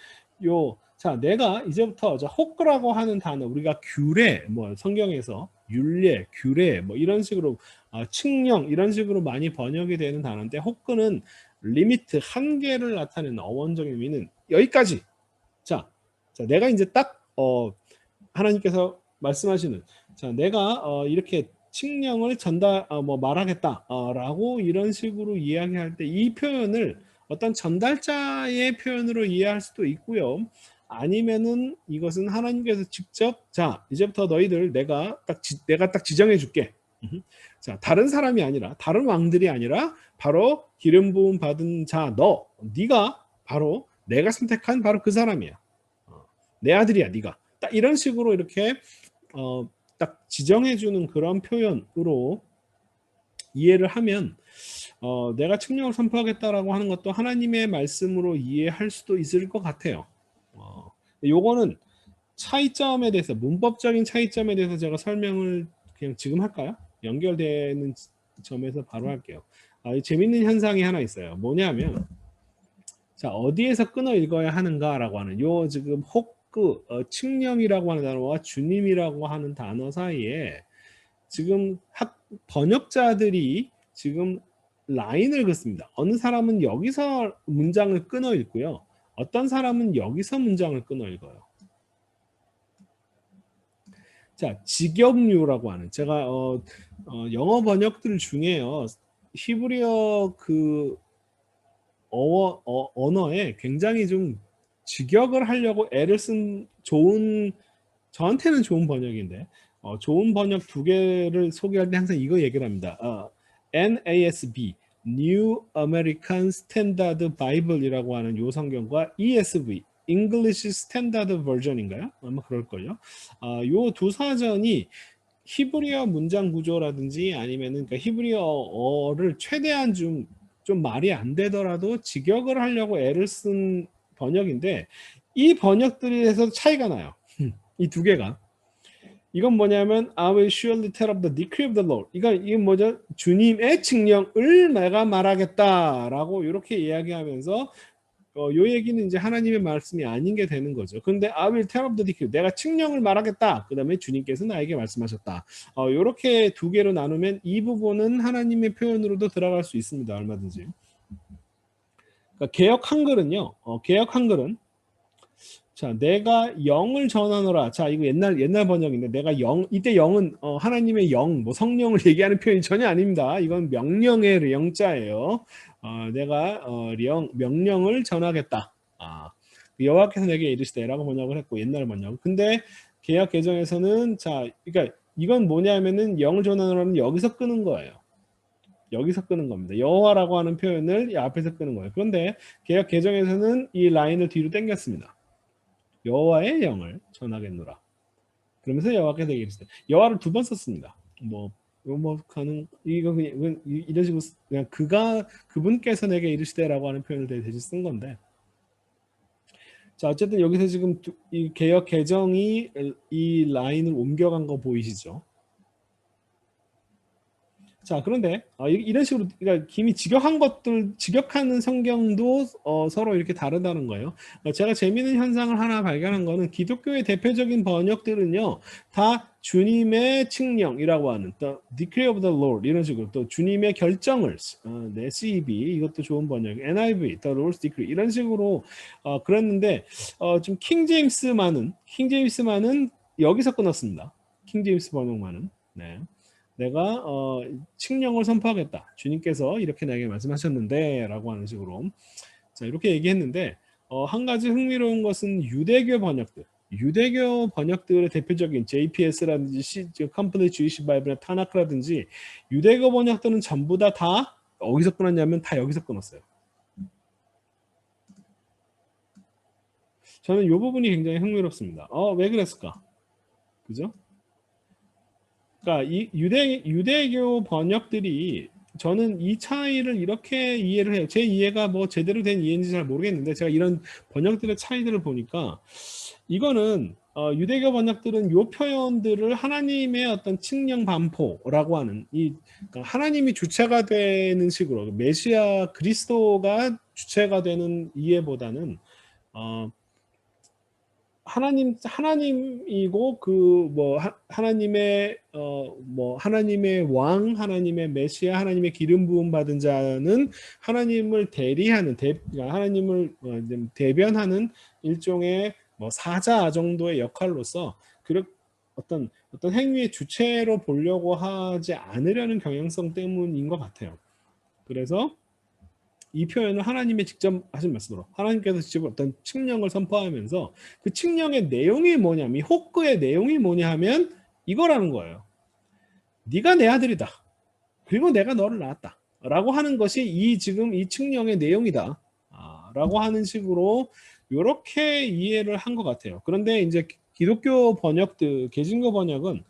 자 내가 이제부터 호크라고 하는 단어 우리가 규례 뭐 성경에서 율례 규례 뭐 이런 식으로 칙령 이런 식으로 많이 번역이 되는 단어인데 호크는 리미트 한계를 나타내는 어원적인 의미는 여기까지. 자 내가 이제 딱 하나님께서 말씀하시는 자 내가 이렇게 칙령을 말하겠다라고 이런 식으로 이야기할 때 이 표현을 어떤 전달자의 표현으로 이해할 수도 있고요. 아니면은 이것은 하나님께서 직접 자 이제부터 너희들 내가 딱 지정해 줄게. 자 다른 사람이 아니라 다른 왕들이 아니라 바로 기름 부음 받은 자 네가 바로 내가 선택한 바로 그 사람이야. 내 아들이야 네가. 딱 이런 식으로 이렇게 딱 지정해주는 그런 표현으로 이해를 하면 내가 칙령을 선포하겠다라고 하는 것도 하나님의 말씀으로 이해할 수도 있을 것 같아요. 요거는 차이점에 대해서 문법적인 차이점에 대해서 제가 설명을 그냥 지금 할까요? 연결되는 점에서 바로 할게요. 재밌는 현상이 하나 있어요. 뭐냐면 자, 어디에서 끊어 읽어야 하는가라고 하는 요 지금 혹그 칙령이라고 하는 단어와 주님이라고 하는 단어 사이에 지금 번역자들이 지금 라인을 긋습니다. 어느 사람은 여기서 문장을 끊어 읽고요. 어떤 사람은 여기서 문장을 끊어 읽어요. 자, 직역류라고 하는 제가 영어 번역들 중에요. 히브리어 그 언어에 굉장히 좀 직역을 하려고 애를 쓴 저한테는 좋은 번역인데 좋은 번역 두 개를 소개할 때 항상 이거 얘기를 합니다. NASB New American Standard Bible이라고 하는 요 성경과 ESV English Standard Version인가요? 아마 그럴걸요. 요 두 사전이 히브리어 문장 구조라든지 아니면은 그러니까 히브리어를 최대한 좀 말이 안 되더라도 직역을 하려고 애를 쓴 번역인데 이 번역들에서 차이가 나요. 이 두 개가. 이건 뭐냐면 I will surely tell of the decree of the Lord. 이건 뭐죠? 주님의 칙령을 내가 말하겠다라고 이렇게 이야기하면서 요 얘기는 이제 하나님의 말씀이 아닌 게 되는 거죠. 그런데 I will tell of the decree. 내가 칙령을 말하겠다. 그 다음에 주님께서 나에게 말씀하셨다. 이렇게 두 개로 나누면 이 부분은 하나님의 표현으로도 들어갈 수 있습니다. 얼마든지. 그러니까 개역 한글은요. 개역 한글은 자, 내가 영을 전하노라. 자, 이거 옛날 번역인데 내가 이때 영은 하나님의 영, 뭐 성령을 얘기하는 표현이 전혀 아닙니다. 이건 명령의 영자예요. 내가 명령을 전하겠다. 여호와께서 내게 이르시되라고 번역을 했고 옛날 번역. 근데 개역 개정에서는 자, 그러니까 이건 뭐냐면은 영을 전하노라는 여기서 끄는 거예요. 여기서 끄는 겁니다. 여호와라고 하는 표현을 이 앞에서 끄는 거예요. 그런데 개역 개정에서는 이 라인을 뒤로 당겼습니다. 여호와의 영을 전하겠노라. 그러면서 여호와께서 얘기했어요. 여호와를 두 번 썼습니다. 이런 식으로 그냥 그분께서 내게 이르시되라고 하는 표현을 대신 쓴 건데. 자, 어쨌든 여기서 지금 이 개역 개정이 이 라인을 옮겨간 거 보이시죠? 자, 그런데 이런 식으로 그러니까 김이 직역하는 성경도 서로 이렇게 다르다는 거예요. 제가 재미있는 현상을 하나 발견한 거는 기독교의 대표적인 번역들은요, 다 주님의 칙령이라고 하는 The Decree of the Lord 이런 식으로 또 주님의 결정을 CEB 이것도 좋은 번역, NIV The Lord's Decree 이런 식으로 그랬는데 좀 킹제임스만은 여기서 끊었습니다. 킹제임스 번역만은. 네. 내가 칙령을 선포하겠다. 주님께서 이렇게 나에게 말씀하셨는데 라고 하는 식으로 자 이렇게 얘기했는데 한 가지 흥미로운 것은 유대교 번역들의 대표적인 JPS라든지 컴플릿 주이시 바이블이나 타나크라든지 유대교 번역들은 전부 다 어디서 끊었냐면 다 여기서 끊었어요. 저는 이 부분이 굉장히 흥미롭습니다. 왜 그랬을까? 그죠? 그러니까 이 유대교 번역들이 저는 이 차이를 이렇게 이해를 해요. 제 이해가 뭐 제대로 된 이해인지 잘 모르겠는데 제가 이런 번역들의 차이들을 보니까 이거는 유대교 번역들은 요 표현들을 하나님의 어떤 칙령 반포라고 하는 그러니까 하나님이 주체가 되는 식으로 메시아 그리스도가 주체가 되는 이해보다는 하나님이고 하나님의 하나님의 왕, 하나님의 메시아, 하나님의 기름 부음 받은 자는 하나님을 대리하는 그러니까 하나님을 대변하는 일종의 사자 정도의 역할로서 어떤 행위의 주체로 보려고 하지 않으려는 경향성 때문인 것 같아요. 그래서 이 표현을 하나님이 직접 하신 말씀으로 하나님께서 직접 어떤 칙령을 선포하면서 그 칙령의 내용이 뭐냐면 이 호크의 내용이 뭐냐 하면 이거라는 거예요. 네가 내 아들이다. 그리고 내가 너를 낳았다. 라고 하는 것이 지금 이 칙령의 내용이다. 라고 하는 식으로 이렇게 이해를 한 것 같아요. 그런데 이제 기독교 번역들, 개신교 번역은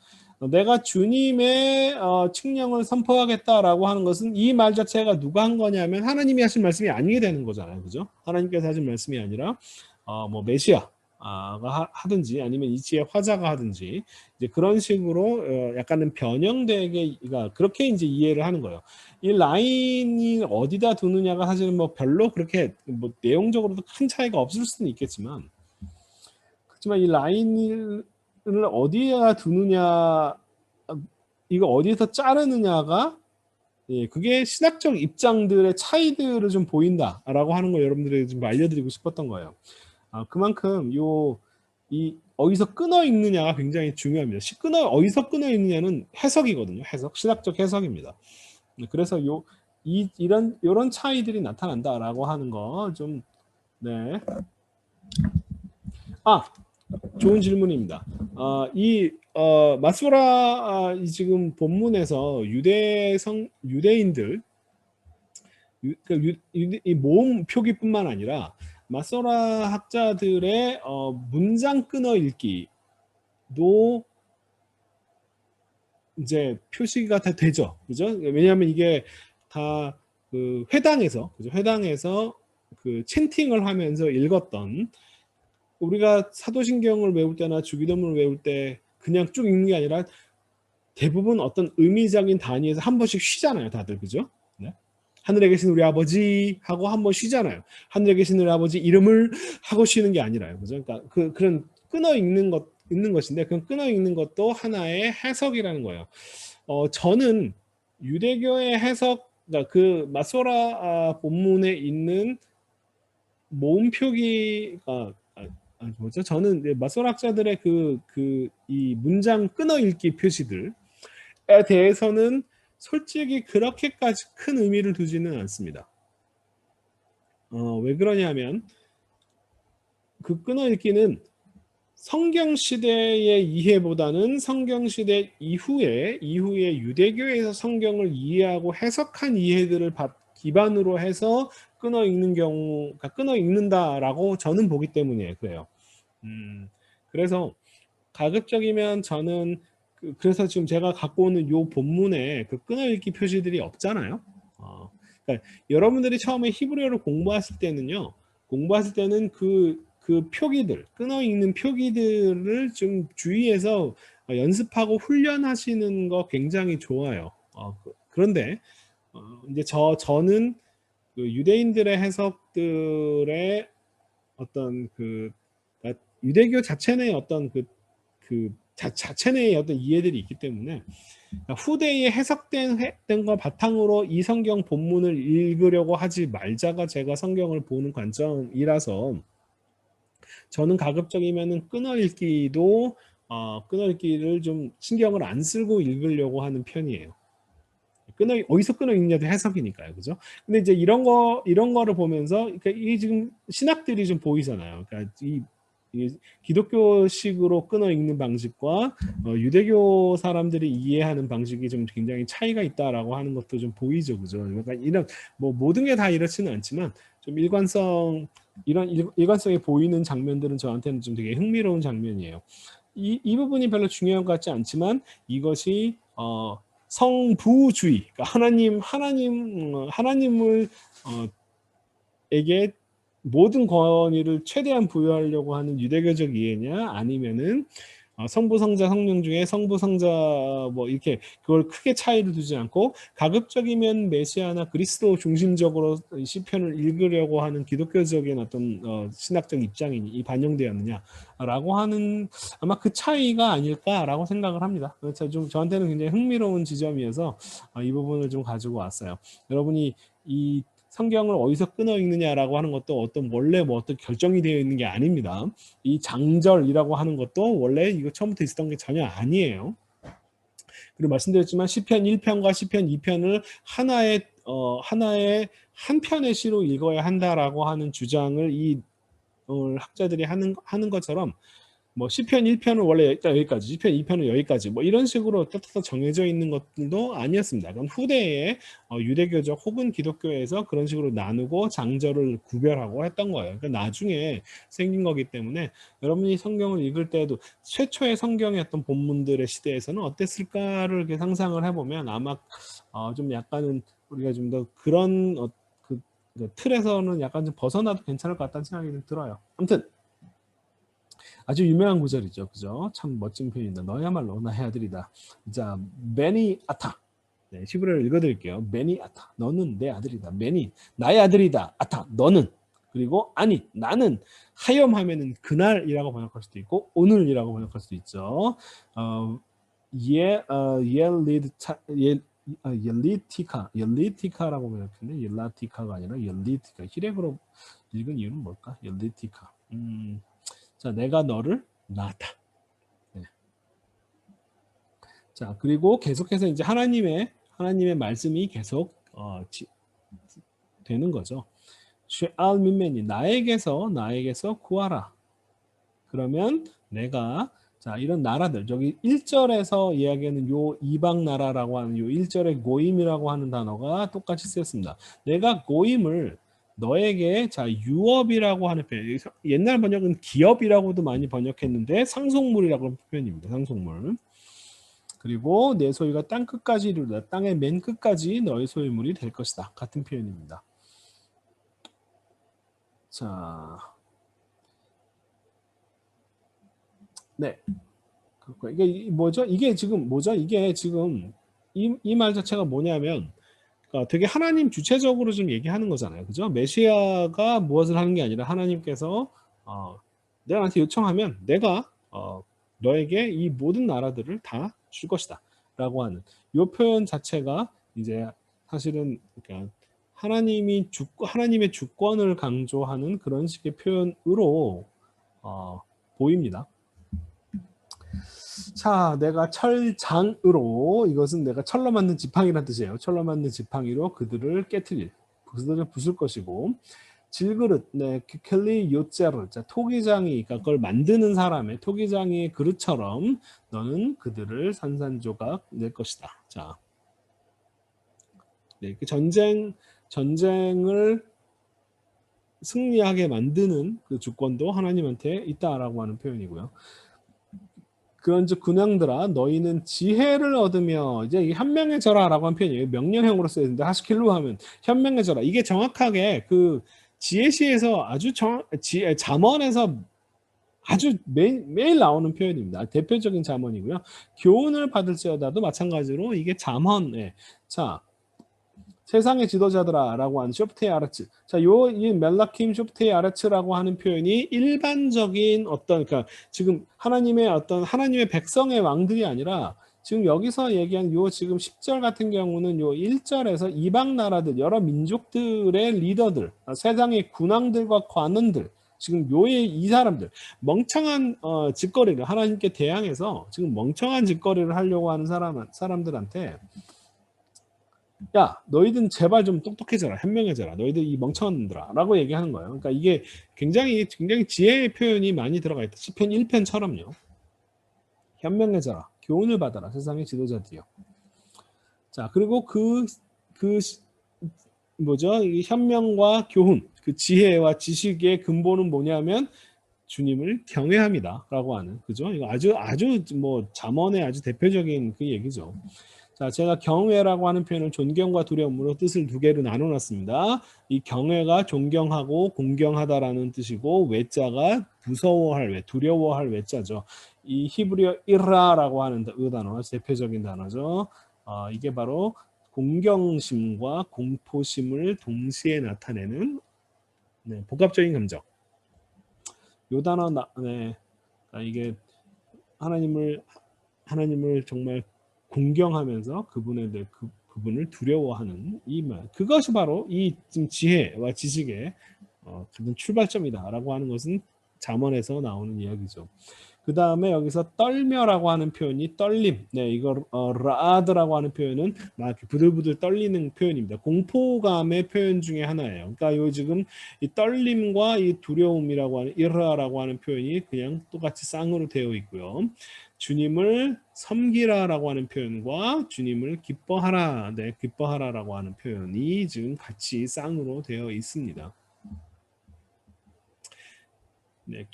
내가 주님의 칙령을 선포하겠다라고 하는 것은 이 말 자체가 누가 한 거냐면 하나님이 하신 말씀이 아니게 되는 거잖아요. 그죠? 하나님께서 하신 말씀이 아니라 메시아 하든지 아니면 이치의 화자가 하든지 이제 그런 식으로 약간은 변형되게 그렇게 이제 이해를 하는 거예요. 이 라인이 어디다 두느냐가 사실은 뭐 별로 그렇게 뭐 내용적으로도 큰 차이가 없을 수는 있겠지만 그렇지만 이 라인을 어디에다 두느냐 이거 어디에서 자르느냐가 예, 그게 신학적 입장들의 차이들을 좀 보인다라고 하는 거 여러분들에게 좀 알려드리고 싶었던 거예요. 그만큼 이 어디서 끊어 읽느냐가 굉장히 중요합니다. 어디서 끊어 읽느냐는 해석이거든요. 해석, 신학적 해석입니다. 그래서 이런 차이들이 나타난다라고 하는 거 좀 네. 좋은 질문입니다. 마소라 지금 본문에서 유대인들 이 모음 표기뿐만 아니라 마소라 학자들의 문장 끊어 읽기도 이제 표시가 다 되죠, 그죠? 왜냐하면 이게 다 그 회당에서 그죠? 회당에서 그 챈팅을 하면서 읽었던 우리가 사도신경을 외울 때나 주기도문을 외울 때 그냥 쭉 읽는 게 아니라 대부분 어떤 의미적인 단위에서 한 번씩 쉬잖아요, 다들 그죠? 네? 하늘에 계신 우리 아버지 하고 한 번 쉬잖아요. 하늘에 계신 우리 아버지 이름을 하고 쉬는 게 아니라요, 그죠? 그러니까 그런 끊어 읽는 것인데 그 끊어 읽는 것도 하나의 해석이라는 거예요. 저는 유대교의 해석, 그러니까 그 마소라 본문에 있는 모음 표기가 뭐죠? 저는 마소라 학자들의 이 문장 끊어 읽기 표시들에 대해서는 솔직히 그렇게까지 큰 의미를 두지는 않습니다. 왜 그러냐면 그 끊어 읽기는 성경 시대의 이해보다는 성경 시대 이후에 유대교에서 성경을 이해하고 해석한 이해들을 기반으로 해서 끊어 읽는 경우가 끊어 읽는다라고 저는 보기 때문에 그래요. 그래서 가급적이면 저는 그래서 지금 제가 갖고 오는 요 본문에 그 끊어 읽기 표시들이 없잖아요. 그러니까 여러분들이 처음에 히브리어를 공부했을 때는 그 표기들, 끊어 읽는 표기들을 좀 주의해서 연습하고 훈련하시는 거 굉장히 좋아요. 그런데 이제 저는 그 유대인들의 해석들의 어떤 그러니까 유대교 자체 내의 어떤 자체 내의 어떤 이해들이 있기 때문에 그러니까 후대에 해석된 거 바탕으로 이 성경 본문을 읽으려고 하지 말자가 제가 성경을 보는 관점이라서 저는 가급적이면은 끊어 읽기를 좀 신경을 안 쓰고 읽으려고 하는 편이에요. 어디서 끊어 읽냐도 해석이니까요, 그죠? 근데 이제 이런 거를 보면서, 그러니까 이 지금 신학들이 좀 보이잖아요. 그러니까 이 기독교식으로 끊어 읽는 방식과 유대교 사람들이 이해하는 방식이 좀 굉장히 차이가 있다라고 하는 것도 좀 보이죠, 그죠? 그러니까 이런 뭐 모든 게 다 이렇지는 않지만 좀 이런 일관성이 보이는 장면들은 저한테는 좀 되게 흥미로운 장면이에요. 이 부분이 별로 중요한 것 같지 않지만 이것이 성부주의, 그러니까 하나님을 에게 모든 권위를 최대한 부여하려고 하는 유대교적 이해냐, 아니면은 성부, 성자, 성령 중에 성부, 성자 뭐 이렇게 그걸 크게 차이를 두지 않고 가급적이면 메시아나 그리스도 중심적으로 시편을 읽으려고 하는 기독교적인 어떤 신학적 입장이 반영되었느냐라고 하는 아마 그 차이가 아닐까라고 생각을 합니다. 그래서 좀 저한테는 굉장히 흥미로운 지점이어서 이 부분을 좀 가지고 왔어요. 여러분이 이 성경을 어디서 끊어 읽느냐라고 하는 것도 원래 뭐 어떤 결정이 되어 있는 게 아닙니다. 이 장절이라고 하는 것도 원래 이거 처음부터 있었던 게 전혀 아니에요. 그리고 말씀드렸지만 시편 1편과 시편 2편을 하나의 한 편의 시로 읽어야 한다라고 하는 주장을 이 학자들이 하는 것처럼 뭐 시편 1편은 원래 여기까지, 시편 2편은 여기까지 뭐 이런 식으로 떳떳 정해져 있는 것들도 아니었습니다. 그건 후대에 유대교적 혹은 기독교에서 그런 식으로 나누고 장절을 구별하고 했던 거예요. 그러니까 나중에 생긴 거기 때문에 여러분이 성경을 읽을 때에도 최초의 성경의 어떤 본문들의 시대에서는 어땠을까를 이렇게 상상을 해보면 아마 좀 약간은 우리가 좀 더 그런 그 틀에서는 약간 좀 벗어나도 괜찮을 것 같다는 생각이 들어요. 아무튼 아주 유명한 구절이죠. 그죠? 참 멋진 표현이다. 너야말로 나의 아들이다. 자, 베니 아타. 네, 히브리어를 읽어드릴게요. 베니 아타. 너는 내 아들이다. 베니 나의 아들이다. 아타. 너는. 그리고 아니 나는 하염하면은 그날이라고 번역할 수도 있고 오늘이라고 번역할 수도 있죠. 옐리티카라고 번역했네. 옐라티카가 아니라 옐리티카. 히레브로 읽은 이유는 뭘까? 옐리티카. 자, 내가 너를 낳았다. 네. 자, 그리고 계속해서 이제 하나님의 말씀이 계속 되는 거죠. 쉐알 민메니 나에게서 구하라. 그러면 내가 자 이런 나라들 저기 1절에서 이야기하는 요 이방 나라라고 하는 요 1절의 고임이라고 하는 단어가 똑같이 쓰였습니다. 내가 고임을 너에게 자 유업이라고 하는 표현. 옛날 번역은 기업이라고도 많이 번역했는데 상속물이라고 하는 표현입니다. 상속물. 그리고 내 소유가 땅 끝까지 이르다. 땅의 맨 끝까지 너의 소유물이 될 것이다. 같은 표현입니다. 자, 네. 이게 뭐죠? 이게 지금 뭐죠? 이게 지금 이 말 자체가 뭐냐면 되게 하나님 주체적으로 좀 얘기하는 거잖아요. 그죠? 메시아가 무엇을 하는 게 아니라 하나님께서 내가 나한테 요청하면 내가 너에게 이 모든 나라들을 다 줄 것이다. 라고 하는 이 표현 자체가 이제 사실은 그러니까 하나님의 주권을 강조하는 그런 식의 표현으로 보입니다. 자, 내가 철장으로 이것은 내가 철로 만든 지팡이라는 뜻이에요. 철로 만든 지팡이로 그들을 깨트릴, 그들을 부술 것이고 질그릇, 네, 켈리 요자르, 자, 토기장이, 그러니까 그걸 만드는 사람의 토기장이의 그릇처럼 너는 그들을 산산조각 낼 것이다. 자, 네, 그 전쟁을 승리하게 만드는 그 주권도 하나님한테 있다라고 하는 표현이고요. 그런즉 군왕들아 너희는 지혜를 얻으며 이제 현명해져라라고 하는 표현이에요. 명령형으로 써야 되는데 하시킬로 하면 현명해져라. 이게 정확하게 그 지혜시에서 아주 잠언에서 아주 매일 나오는 표현입니다. 대표적인 잠언이고요. 교훈을 받을지어다도 마찬가지로 이게 잠언. 자, 세상의 지도자들아라고 하는 쇼프테이 아르츠. 자, 이 멜라킴 쇼프테이 아르츠라고 하는 표현이 일반적인 그러니까 지금 하나님의 백성의 왕들이 아니라 지금 여기서 얘기한 요 지금 10절 같은 경우는 요 1절에서 이방 나라들 여러 민족들의 리더들, 세상의 군왕들과 관원들 지금 이 사람들 멍청한 짓거리를 하나님께 대항해서 지금 멍청한 짓거리를 하려고 하는 사람들한테 야, 너희들 제발 좀 똑똑해져라, 현명해져라, 너희들 이 멍청한 놈들아 라고 얘기하는 거예요. 그러니까 이게 굉장히 지혜의 표현이 많이 들어가 있다. 시편 1편처럼요. 현명해져라, 교훈을 받아라, 세상의 지도자들이요. 자, 그리고 뭐죠? 이 현명과 교훈, 그 지혜와 지식의 근본은 뭐냐면 주님을 경외합니다 라고 하는, 그죠? 이거 아주 뭐 잠언의 아주 대표적인 그 얘기죠. 자, 제가 경외라고 하는 표현을 존경과 두려움으로 뜻을 두 개로 나눠놨습니다. 이 경외가 존경하고 공경하다라는 뜻이고 외자가 무서워할 외, 두려워할 외자죠. 이 히브리어 이라라고 하는 단어, 대표적인 단어죠. 이게 바로 공경심과 공포심을 동시에 나타내는 복합적인 감정. 요 단어, 이게 하나님을 정말 공경하면서 그분을 두려워하는 이 말, 그것이 바로 이 지혜와 지식의 출발점이다라고 하는 것은 잠언에서 나오는 이야기죠. 그 다음에 여기서 떨며라고 하는 표현이 떨림. 네, 이거 라아드라고 하는 표현은 막 이렇게 부들부들 떨리는 표현입니다. 공포감의 표현 중에 하나예요. 그러니까 요 지금 이 떨림과 이 두려움이라고 하는 이라라고 하는 표현이 그냥 똑같이 쌍으로 되어 있고요. 주님을 섬기라라고 하는 표현과 주님을 기뻐하라, 기뻐하라라고 하는 표현이 지금 같이 쌍으로 되어 있습니다. 네,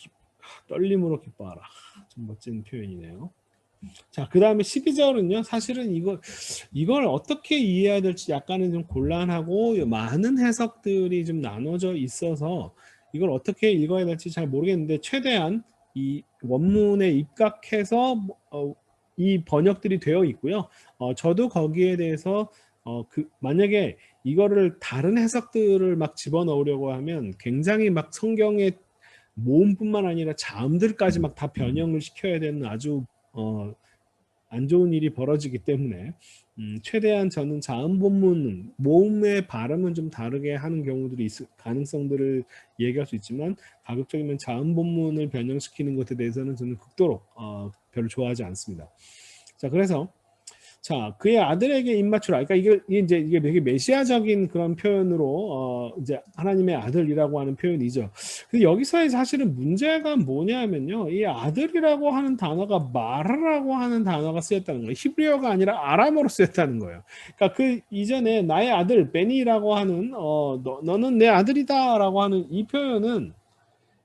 떨림으로 기뻐하라. 좀 멋진 표현이네요. 자, 그 다음에 12절은요, 사실은 이걸 어떻게 이해해야 될지 약간은 좀 곤란하고 많은 해석들이 좀 나눠져 있어서 이걸 어떻게 읽어야 될지 잘 모르겠는데 최대한 원문에 입각해서 이 번역들이 되어 있고요. 저도 거기에 대해서 만약에 이거를 다른 해석들을 막 집어넣으려고 하면 굉장히 막 성경의 모음뿐만 아니라 자음들까지 막 다 변형을 시켜야 되는 아주 안 좋은 일이 벌어지기 때문에 최대한 저는 자음 본문 모음의 발음은 좀 다르게 하는 경우들이 있을 가능성들을 얘기할 수 있지만 가급적이면 자음 본문을 변형시키는 것에 대해서는 저는 극도로 별로 좋아하지 않습니다. 자, 그래서 자, 그의 아들에게 입맞추라. 그러니까 이게 되게 메시아적인 그런 표현으로 이제 하나님의 아들이라고 하는 표현이죠. 근데 여기서의 사실은 문제가 뭐냐면요. 이 아들이라고 하는 단어가 마르라고 하는 단어가 쓰였다는 거예요. 히브리어가 아니라 아람어로 쓰였다는 거예요. 그러니까 그 이전에 나의 아들 베니라고 하는 너는 내 아들이다라고 하는 이 표현은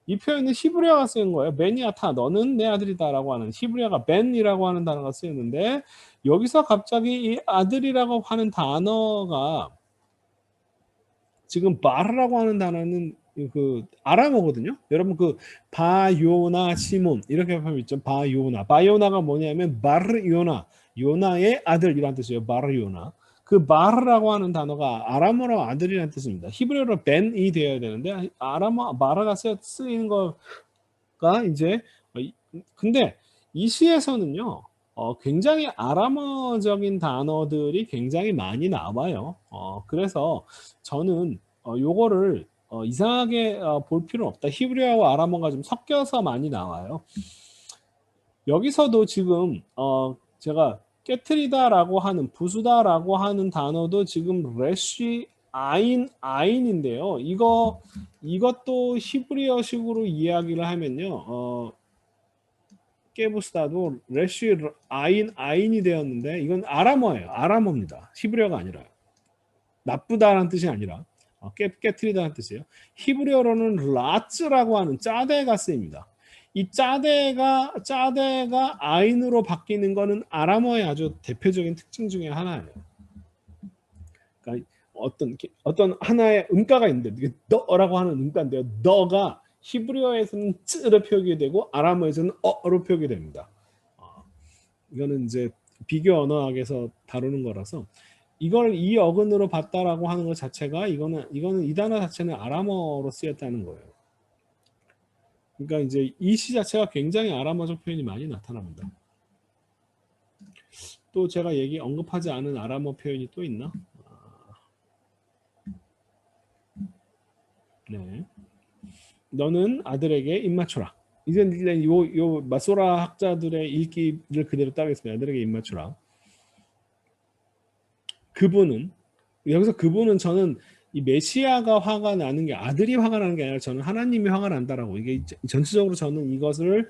히브리어가 쓰인 거예요. 베니아타, 너는 내 아들이다라고 하는 히브리어가 벤이라고 하는 단어가 쓰였는데 여기서 갑자기 이 아들이라고 하는 단어가 지금 바르라고 하는 단어는 그 아람어거든요. 여러분 그 바요나 시몬 이렇게 하면 있죠. 바요나가 뭐냐면 바르요나, 요나의 아들이란 뜻이에요. 바르요나. 그 바르라고 하는 단어가 아람어로 아들이라는 뜻입니다. 히브리어로 벤이 되어야 되는데 아람어 바르가 쓰이는 거가 이제 근데 이 시에서는요. 굉장히 아람어적인 단어들이 굉장히 많이 나와요. 그래서 저는 요거를 이상하게 볼 필요는 없다. 히브리어와 아람어가 좀 섞여서 많이 나와요. 여기서도 지금 제가 깨트리다라고 하는 부수다라고 하는 단어도 지금 레쉬 아인인데요. 이것도 히브리어식으로 이야기를 하면요. 깨부스다도 레쉬 아인이 되었는데 이건 아람어예요. 아람어입니다. 히브리어가 아니라요. 나쁘다라는 뜻이 아니라 깨트리다는 뜻이에요. 히브리어로는 라츠라고 하는 짜대가 쓰입니다. 이 짜대가 아인으로 바뀌는 거는 아람어의 아주 대표적인 특징 중에 하나예요. 그러니까 어떤 하나의 음가가 있는데 너라고 하는 음가인데요. 너가 히브리어에서는 쯔로 표기되고 아람어에서는 어로 표기됩니다. 이거는 이제 비교 언어학에서 다루는 거라서 이걸 이 어근으로 봤다라고 하는 것 자체가 이거는 이 단어 자체는 아람어로 쓰였다는 거예요. 그러니까 이제 이 시 자체가 굉장히 아람어적 표현이 많이 나타납니다. 또 제가 언급하지 않은 아람어 표현이 또 있나? 네. 너는 아들에게 입맞춰라. 이제 요 마소라 학자들의 읽기를 그대로 따르겠습니다. 아들에게 입맞춰라. 여기서 그분은 저는 이 메시아가 화가 나는 게 아들이 화가 나는 게 아니라 저는 하나님이 화가 난다라고 이게 전체적으로 저는 이것을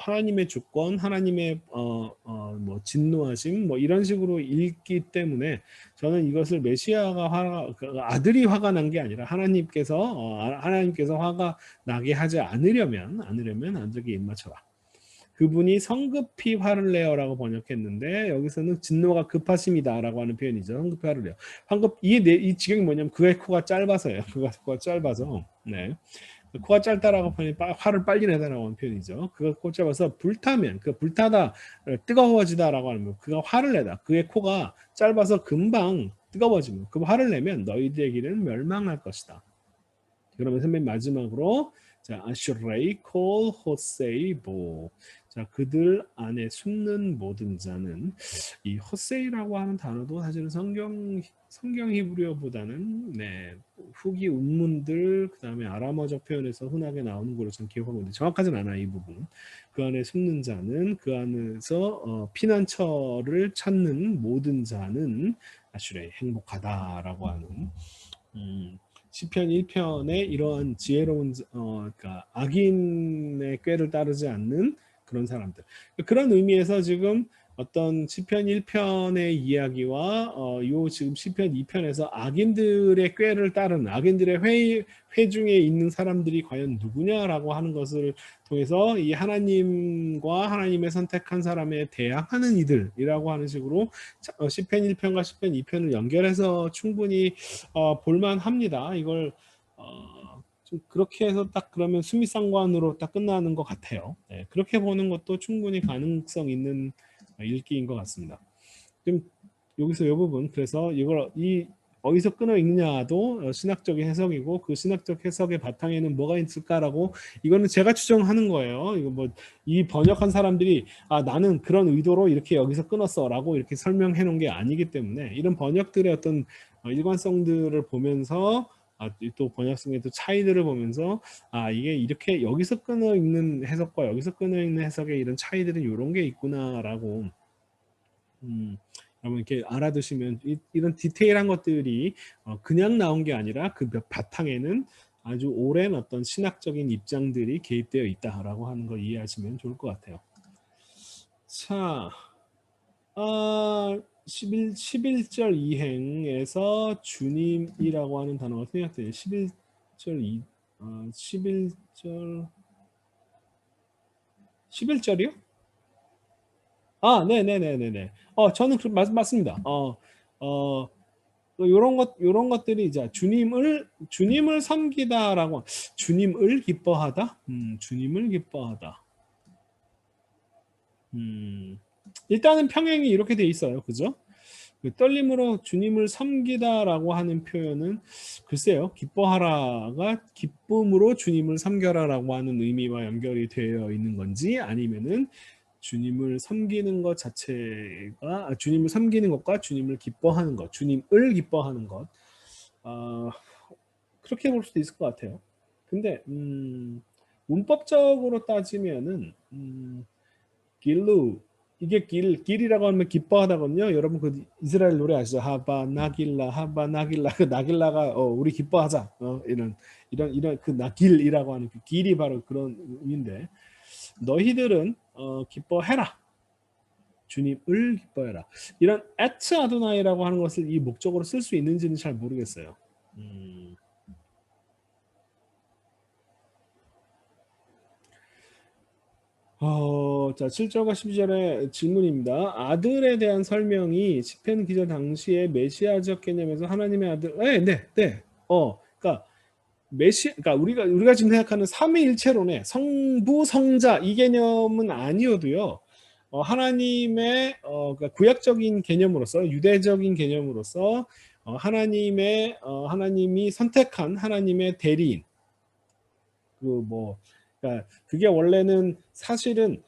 하나님의 주권, 하나님의 뭐 진노하심 뭐 이런 식으로 읽기 때문에 저는 이것을 메시아가 아들이 화가 난 게 아니라 하나님께서 화가 나게 하지 않으려면 아들에게 입맞춰라. 그분이 성급히 화를 내어라고 번역했는데 여기서는 진노가 급하심이다라고 하는 표현이죠. 성급히 화를 내어. 이 지경이 뭐냐면 그의 코가 짧아서예요. 그가 코가 짧아서. 네. 코가 짧다라고 표현이 화를 빨리 내다라고 하는 표현이죠. 그가 코 짧아서 불타면 불타다 뜨거워지다라고 하는 그가 화를 내다. 그의 코가 짧아서 금방 뜨거워지면 그 화를 내면 너희들의 길은 멸망할 것이다. 그러면 선배님 마지막으로 자 아슈레이 콜 호세이보 자 그들 안에 숨는 모든 자는 이 호세이라고 하는 단어도 사실은 성경 히브리어보다는 후기 운문들 그다음에 아람어적 표현에서 흔하게 나오는 걸로 저는 기억하고 있는데 정확하지는 않아요. 이 부분. 그 안에 숨는 자는 그 안에서 피난처를 찾는 모든 자는 아슈레이 행복하다라고 하는 시편 1편의 이러한 지혜로운 그러니까 악인의 꾀를 따르지 않는 그런 사람들. 그런 의미에서 지금 어떤 시편 1편의 이야기와 요 지금 시편 2편에서 악인들의 꾀를 따르는 악인들의 회중에 있는 사람들이 과연 누구냐라고 하는 것을 통해서 이 하나님과 하나님의 선택한 사람에 대항하는 이들이라고 하는 식으로 시편 1편과 시편 2편을 연결해서 충분히 볼만합니다. 이걸 그렇게 해서 딱 그러면 수미상관으로 딱 끝나는 것 같아요. 네, 그렇게 보는 것도 충분히 가능성 있는 읽기인 것 같습니다. 좀 여기서 이 부분 그래서 이걸 어디서 끊어 읽냐도 신학적인 해석이고 그 신학적 해석의 바탕에는 뭐가 있을까라고 이거는 제가 추정하는 거예요. 이거 뭐 이 번역한 사람들이 나는 그런 의도로 이렇게 여기서 끊었어라고 이렇게 설명해 놓은 게 아니기 때문에 이런 번역들의 어떤 일관성들을 보면서 또 번역성의 또 차이들을 보면서 이게 이렇게 여기서 끊어 읽는 해석과 여기서 끊어 읽는 해석의 이런 차이들은 이런 게 있구나라고 여러분 이렇게 알아두시면 이런 디테일한 것들이 그냥 나온 게 아니라 그 바탕에는 아주 오랜 어떤 신학적인 입장들이 개입되어 있다라고 하는 걸 이해하시면 좋을 것 같아요. 자, 11절 이행에서 주님이라고 하는 단어가 생략돼요. 11절이요? 네네네네네. 저는 맞습니다. 요런 것들이 이제 주님을 섬기다라고, 주님을 기뻐하다? 주님을 기뻐하다. 일단은 평행이 이렇게 돼 있어요. 그죠? 그 떨림으로 주님을 섬기다라고 하는 표현은 글쎄요. 기뻐하라가 기쁨으로 주님을 섬겨라라고 하는 의미와 연결이 되어 있는 건지 아니면은 주님을 섬기는 것 자체가 주님을 섬기는 것과 주님을 기뻐하는 것, 주님을 기뻐하는 것 그렇게 볼 수도 있을 것 같아요. 근데 문법적으로 따지면은 길루 이게 길이라고 하면 기뻐하다거든요. 여러분 그 이스라엘 노래 아시죠? 하바 나길라 하바 나길라 그 나길라가 우리 기뻐하자 이런 그 나길이라고 하는 그 길이 바로 그런 의미인데 너희들은 기뻐해라. 주님을 기뻐해라. 이런 at 아도나이라고 하는 것을 이 목적으로 쓸 수 있는지는 잘 모르겠어요. 자, 7절과 12절의 질문입니다. 아들에 대한 설명이 시편 기절 당시에 메시아적 개념에서 하나님의 아들, 네. 그러니까 그러니까 우리가 지금 생각하는 삼위일체론의 성부, 성자 이 개념은 아니어도요. 하나님의 그러니까 구약적인 개념으로서 유대적인 개념으로서 하나님이 선택한 하나님의 대리인 그러니까 그게 원래는 사실은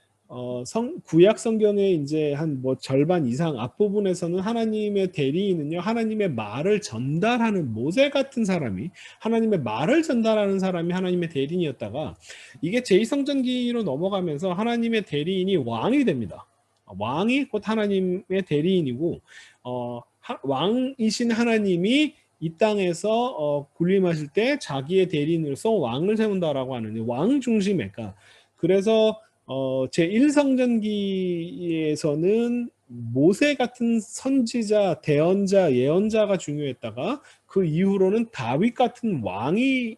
구약 성경의 이제 한 뭐 절반 이상 앞부분에서는 하나님의 대리인은요, 하나님의 말을 전달하는 모세 같은 사람이 하나님의 말을 전달하는 사람이 하나님의 대리인이었다가 이게 제2성전기로 넘어가면서 하나님의 대리인이 왕이 됩니다. 왕이 곧 하나님의 대리인이고 왕이신 하나님이 이 땅에서 군림하실 때 자기의 대리인으로서 왕을 세운다라고 하는 왕 중심의 그래서 제1성전기에서는 모세 같은 선지자, 대언자, 예언자가 중요했다가 그 이후로는 다윗 같은 왕이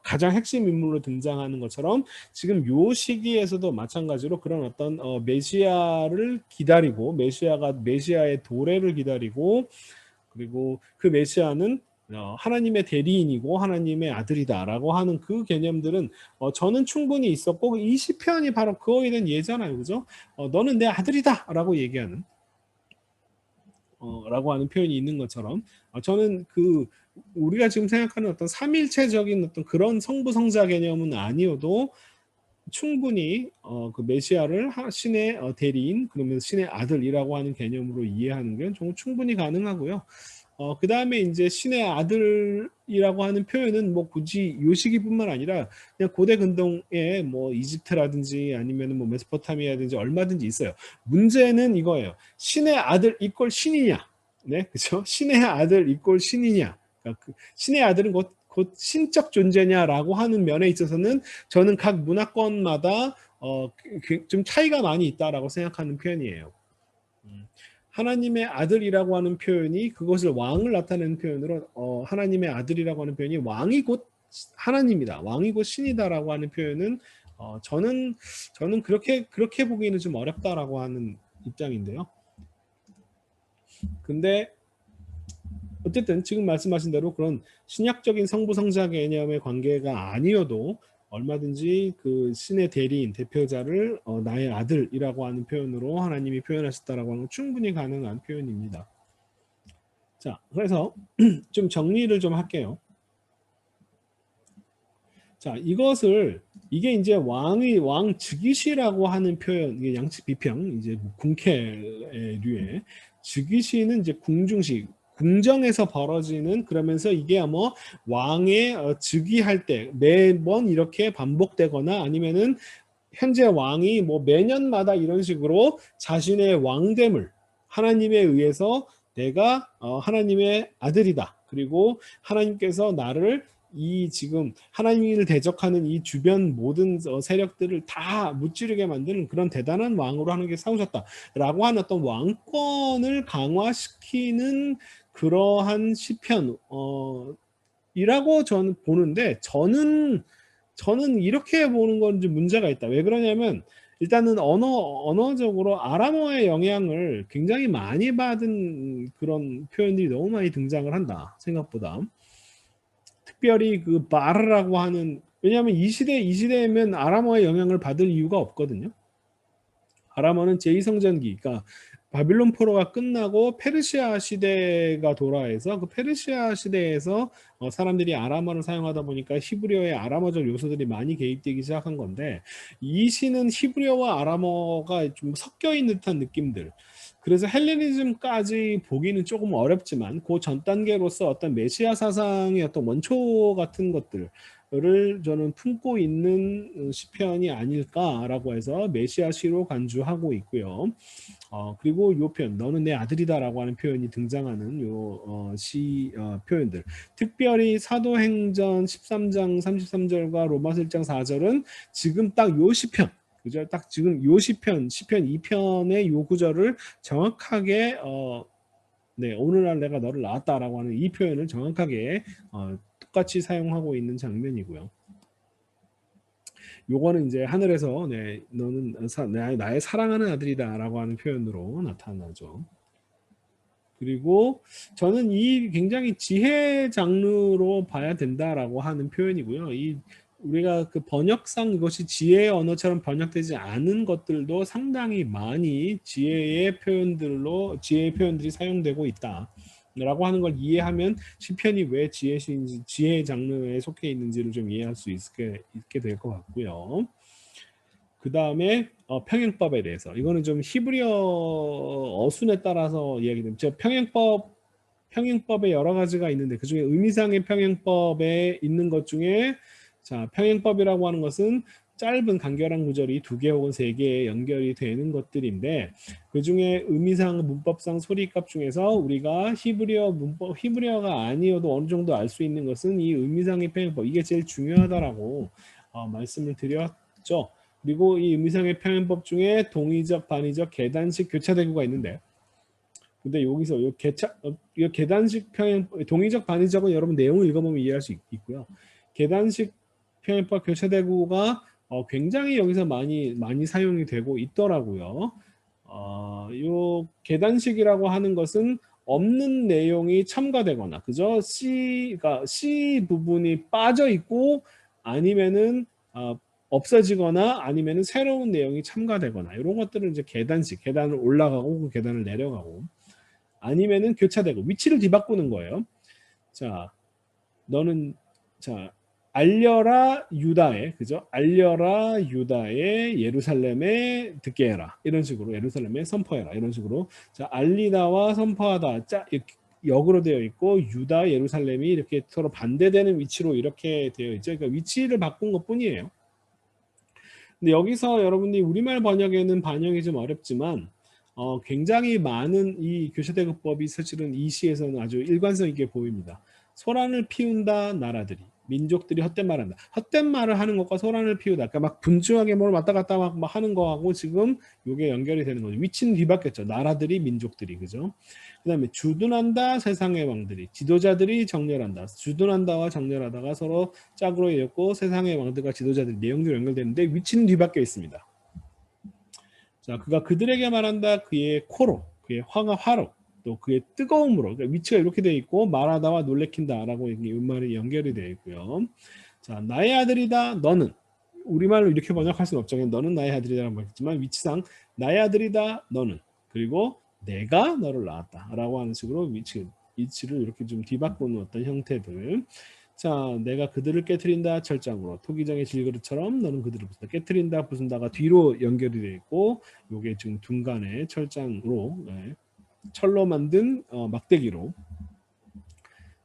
가장 핵심 인물로 등장하는 것처럼 지금 요 시기에서도 마찬가지로 그런 어떤 메시아를 기다리고 메시아의 도래를 기다리고 그리고 그 메시아는 하나님의 대리인이고 하나님의 아들이다라고 하는 그 개념들은 저는 충분히 있었고 이 시편이 바로 그거에 대한 예잖아요, 그죠? 너는 내 아들이다라고 얘기하는 라고 하는 표현이 있는 것처럼 저는 그 우리가 지금 생각하는 어떤 삼일체적인 어떤 그런 성부 성자 개념은 아니어도 충분히 그 메시아를 신의 대리인 그러면 신의 아들이라고 하는 개념으로 이해하는 게 충분히 가능하고요. 그 다음에 이제 신의 아들이라고 하는 표현은 뭐 굳이 요 시기뿐만 아니라 그냥 고대 근동에 뭐 이집트라든지 아니면 뭐 메소포타미아든지 얼마든지 있어요. 문제는 이거예요. 신의 아들 이꼴 신이냐? 네, 그렇죠? 신의 아들 이꼴 신이냐? 그러니까 신의 아들은 곧 신적 존재냐라고 하는 면에 있어서는 저는 각 문화권마다 좀 차이가 많이 있다라고 생각하는 편이에요. 하나님의 아들이라고 하는 표현이 그것을 왕을 나타내는 표현으로 하나님의 아들이라고 하는 표현이 왕이 곧 하나님이다. 왕이 곧 신이다라고 하는 표현은 저는 그렇게 보기에는 좀 어렵다라고 하는 입장인데요. 근데 어쨌든 지금 말씀하신 대로 그런 신약적인 성부성자 개념의 관계가 아니어도 얼마든지 그 신의 대리인 대표자를 나의 아들이라고 하는 표현으로 하나님이 표현하셨다라고 하는 건 충분히 가능한 표현입니다. 자, 그래서 좀 정리를 좀 할게요. 자, 이게 이제 왕 즉위시라고 하는 표현, 이게 양측 비평, 이제 궁캐의 류의 즉위시는 이제 궁중시, 궁정에서 벌어지는, 그러면서 이게 뭐 왕의 즉위할 때 매번 이렇게 반복되거나 아니면은 현재 왕이 뭐 매년마다 이런 식으로 자신의 왕됨을 하나님에 의해서 내가 하나님의 아들이다. 그리고 하나님께서 나를 이 지금 하나님을 대적하는 이 주변 모든 세력들을 다 무찌르게 만드는 그런 대단한 왕으로 하나님께 삼으셨다라고 하는 어떤 왕권을 강화시키는 그러한 시편 이라고 저는 보는데 저는 이렇게 보는 건 좀 문제가 있다. 왜 그러냐면 일단은 언어적으로 아람어의 영향을 굉장히 많이 받은 그런 표현들이 너무 많이 등장을 한다. 생각보다. 특별히 그 바르라고 하는 왜냐하면 이 시대에면 아람어의 영향을 받을 이유가 없거든요. 아람어는 제2성전기, 그러니까 바빌론 포로가 끝나고 페르시아 시대가 돌아와서 그 페르시아 시대에서 사람들이 아람어를 사용하다 보니까 히브리어의 아람어적 요소들이 많이 개입되기 시작한 건데 이 시는 히브리어와 아람어가 좀 섞여 있는 듯한 느낌들. 그래서 헬레니즘까지 보기는 조금 어렵지만 그 전 단계로서 어떤 메시아 사상의 어떤 원초 같은 것들 를 저는 품고 있는 시편이 아닐까라고 해서 메시아시로 간주하고 있고요. 그리고 요 표현 너는 내 아들이다라고 하는 표현이 등장하는 요 표현들 특별히 사도행전 13장 33절과 로마서 1장 4절은 지금 딱 요 시편 그죠? 딱 지금 요 시편 2편의 요 구절을 정확하게 네, 오늘날 내가 너를 낳았다라고 하는 이 표현을 정확하게 똑같이 사용하고 있는 장면이고요. 요거는 이제 하늘에서 네, 너는 나의 사랑하는 아들이다라고 하는 표현으로 나타나죠. 그리고 저는 이 굉장히 지혜 장르로 봐야 된다라고 하는 표현이고요. 이 우리가 그 번역상 이것이 지혜의 언어처럼 번역되지 않은 것들도 상당히 많이 지혜의 표현들이 사용되고 있다. 라고 하는 걸 이해하면 시편이 왜 지혜시인지 지혜 장르에 속해 있는지를 좀 이해할 수 있게 될 것 같고요. 그 다음에 평행법에 대해서 이거는 좀 히브리어 어순에 따라서 이야기됩니다. 평행법에 여러 가지가 있는데 그 중에 의미상의 평행법에 있는 것 중에 자 평행법이라고 하는 것은 짧은 간결한 구절이 2개 혹은 3개 연결이 되는 것들인데 그 중에 의미상 문법상 소리값 중에서 우리가 히브리어가 아니어도 어느 정도 알 수 있는 것은 이 의미상의 평행법 이게 제일 중요하다라고 말씀을 드렸죠. 그리고 이 의미상의 평행법 중에 동의적, 반의적, 계단식 교차대구가 있는데 근데 여기서 이 계단식 동의적, 반의적은 여러분 내용을 읽어보면 이해할 수 있고요. 계단식 평행법 교차대구가 굉장히 여기서 많이 사용이 되고 있더라고요. 이 계단식이라고 하는 것은 없는 내용이 첨가되거나 그죠? 그러니까 C 부분이 빠져 있고 아니면은 없어지거나 아니면은 새로운 내용이 첨가되거나 이런 것들을 이제 계단을 올라가고 그 계단을 내려가고 아니면은 교차되고 위치를 뒤바꾸는 거예요. 자, 너는 자 알려라 유다에 그죠? 알려라 유다에 예루살렘에 듣게 해라 이런 식으로 예루살렘에 선포해라 이런 식으로 자 알리다와 선포하다 역으로 되어 있고 유다 예루살렘이 이렇게 서로 반대되는 위치로 이렇게 되어 있죠. 그러니까 위치를 바꾼 것뿐이에요. 근데 여기서 여러분들이 우리말 번역에는 반영이 좀 어렵지만 굉장히 많은 이 교차대구법이 사실은 이 시에서는 아주 일관성 있게 보입니다. 소란을 피운다 나라들이 민족들이 헛된 말한다. 헛된 말을 하는 것과 소란을 피우다. 그러니까 막 분주하게 뭘 왔다 갔다 막 하는 거하고 지금 이게 연결이 되는 거죠. 위치는 뒤바뀌었죠. 나라들이 민족들이 그죠. 그다음에 주둔한다 세상의 왕들이 지도자들이 정렬한다. 주둔한다와 정렬하다가 서로 짝으로 이었고 세상의 왕들과 지도자들이 내용적으로 연결되는데 위치는 뒤바뀌어 있습니다. 자, 그가 그들에게 말한다. 그의 코로, 그의 화가 화로. 또 그의 뜨거움으로, 그러니까 위치가 이렇게 되어 있고 말하다와 놀래킨다라고 이 말이 연결이 되어 있고요. 자, 나의 아들이다 너는, 우리말로 이렇게 번역할 수는 없죠. 너는 나의 아들이다라고 말했지만 위치상 나의 아들이다 너는, 그리고 내가 너를 낳았다라고 하는 식으로 위치를 이렇게 좀 뒤바꾸는 어떤 형태들. 자, 내가 그들을 깨트린다 철장으로, 토기장의 질그릇처럼 너는 그들을 부순다. 깨트린다 부순다가 뒤로 연결이 되어 있고, 요게 지금 중간에 철장으로, 네, 철로 만든 막대기로,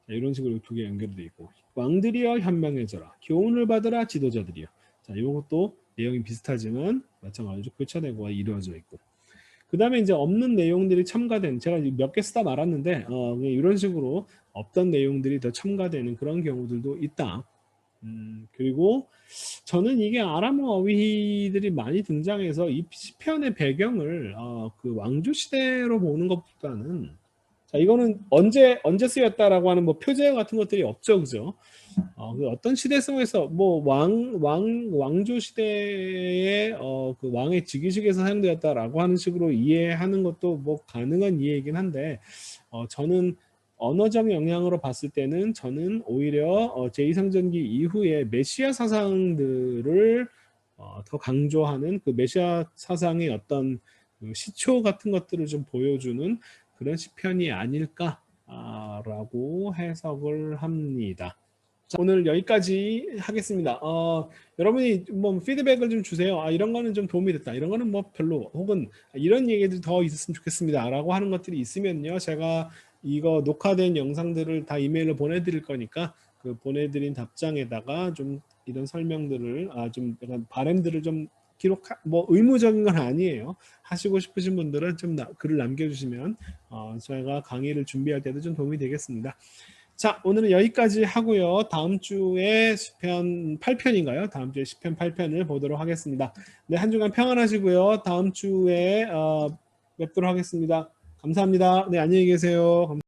자, 이런 식으로 두 개 연결이 되어 있고, 왕들이여 현명해져라, 교훈을 받으라 지도자들이여. 자, 이것도 내용이 비슷하지만 마찬가지로 교차되고 이루어져 있고, 그 다음에 이제 없는 내용들이 첨가된, 제가 몇 개 쓰다 말았는데 이런 식으로 없던 내용들이 더 첨가되는 그런 경우들도 있다. 그리고 저는 이게 아람 어휘들이 많이 등장해서 이 시편의 배경을 그 왕조 시대로 보는 것보다는, 자, 이거는 언제 쓰였다라고 하는 뭐 표제 같은 것들이 없죠, 그죠? 그 어떤 시대 속에서 뭐 왕조 시대에 그 왕의 즉위식에서 사용되었다라고 하는 식으로 이해하는 것도 뭐 가능한 이해이긴 한데, 저는 언어적 영향으로 봤을 때는 저는 오히려 제2성전기 이후에 메시아 사상들을 더 강조하는, 그 메시아 사상의 어떤 그 시초 같은 것들을 좀 보여주는 그런 시편이 아닐까라고 해석을 합니다. 자, 오늘 여기까지 하겠습니다. 여러분이 뭐 피드백을 좀 주세요. 이런 거는 좀 도움이 됐다, 이런 거는 뭐 별로, 혹은 이런 얘기들 더 있었으면 좋겠습니다 라고 하는 것들이 있으면요, 제가 이거 녹화된 영상들을 다 이메일로 보내드릴 거니까 그 보내드린 답장에다가 좀 이런 설명들을, 좀 약간 바램들을 좀 뭐 의무적인 건 아니에요. 하시고 싶으신 분들은 좀 글을 남겨주시면 저희가 강의를 준비할 때도 좀 도움이 되겠습니다. 자, 오늘은 여기까지 하고요. 다음 주에 시편 8편인가요? 다음 주에 시편 8편을 보도록 하겠습니다. 네, 한 주간 평안하시고요. 다음 주에 뵙도록 하겠습니다. 감사합니다. 네, 안녕히 계세요.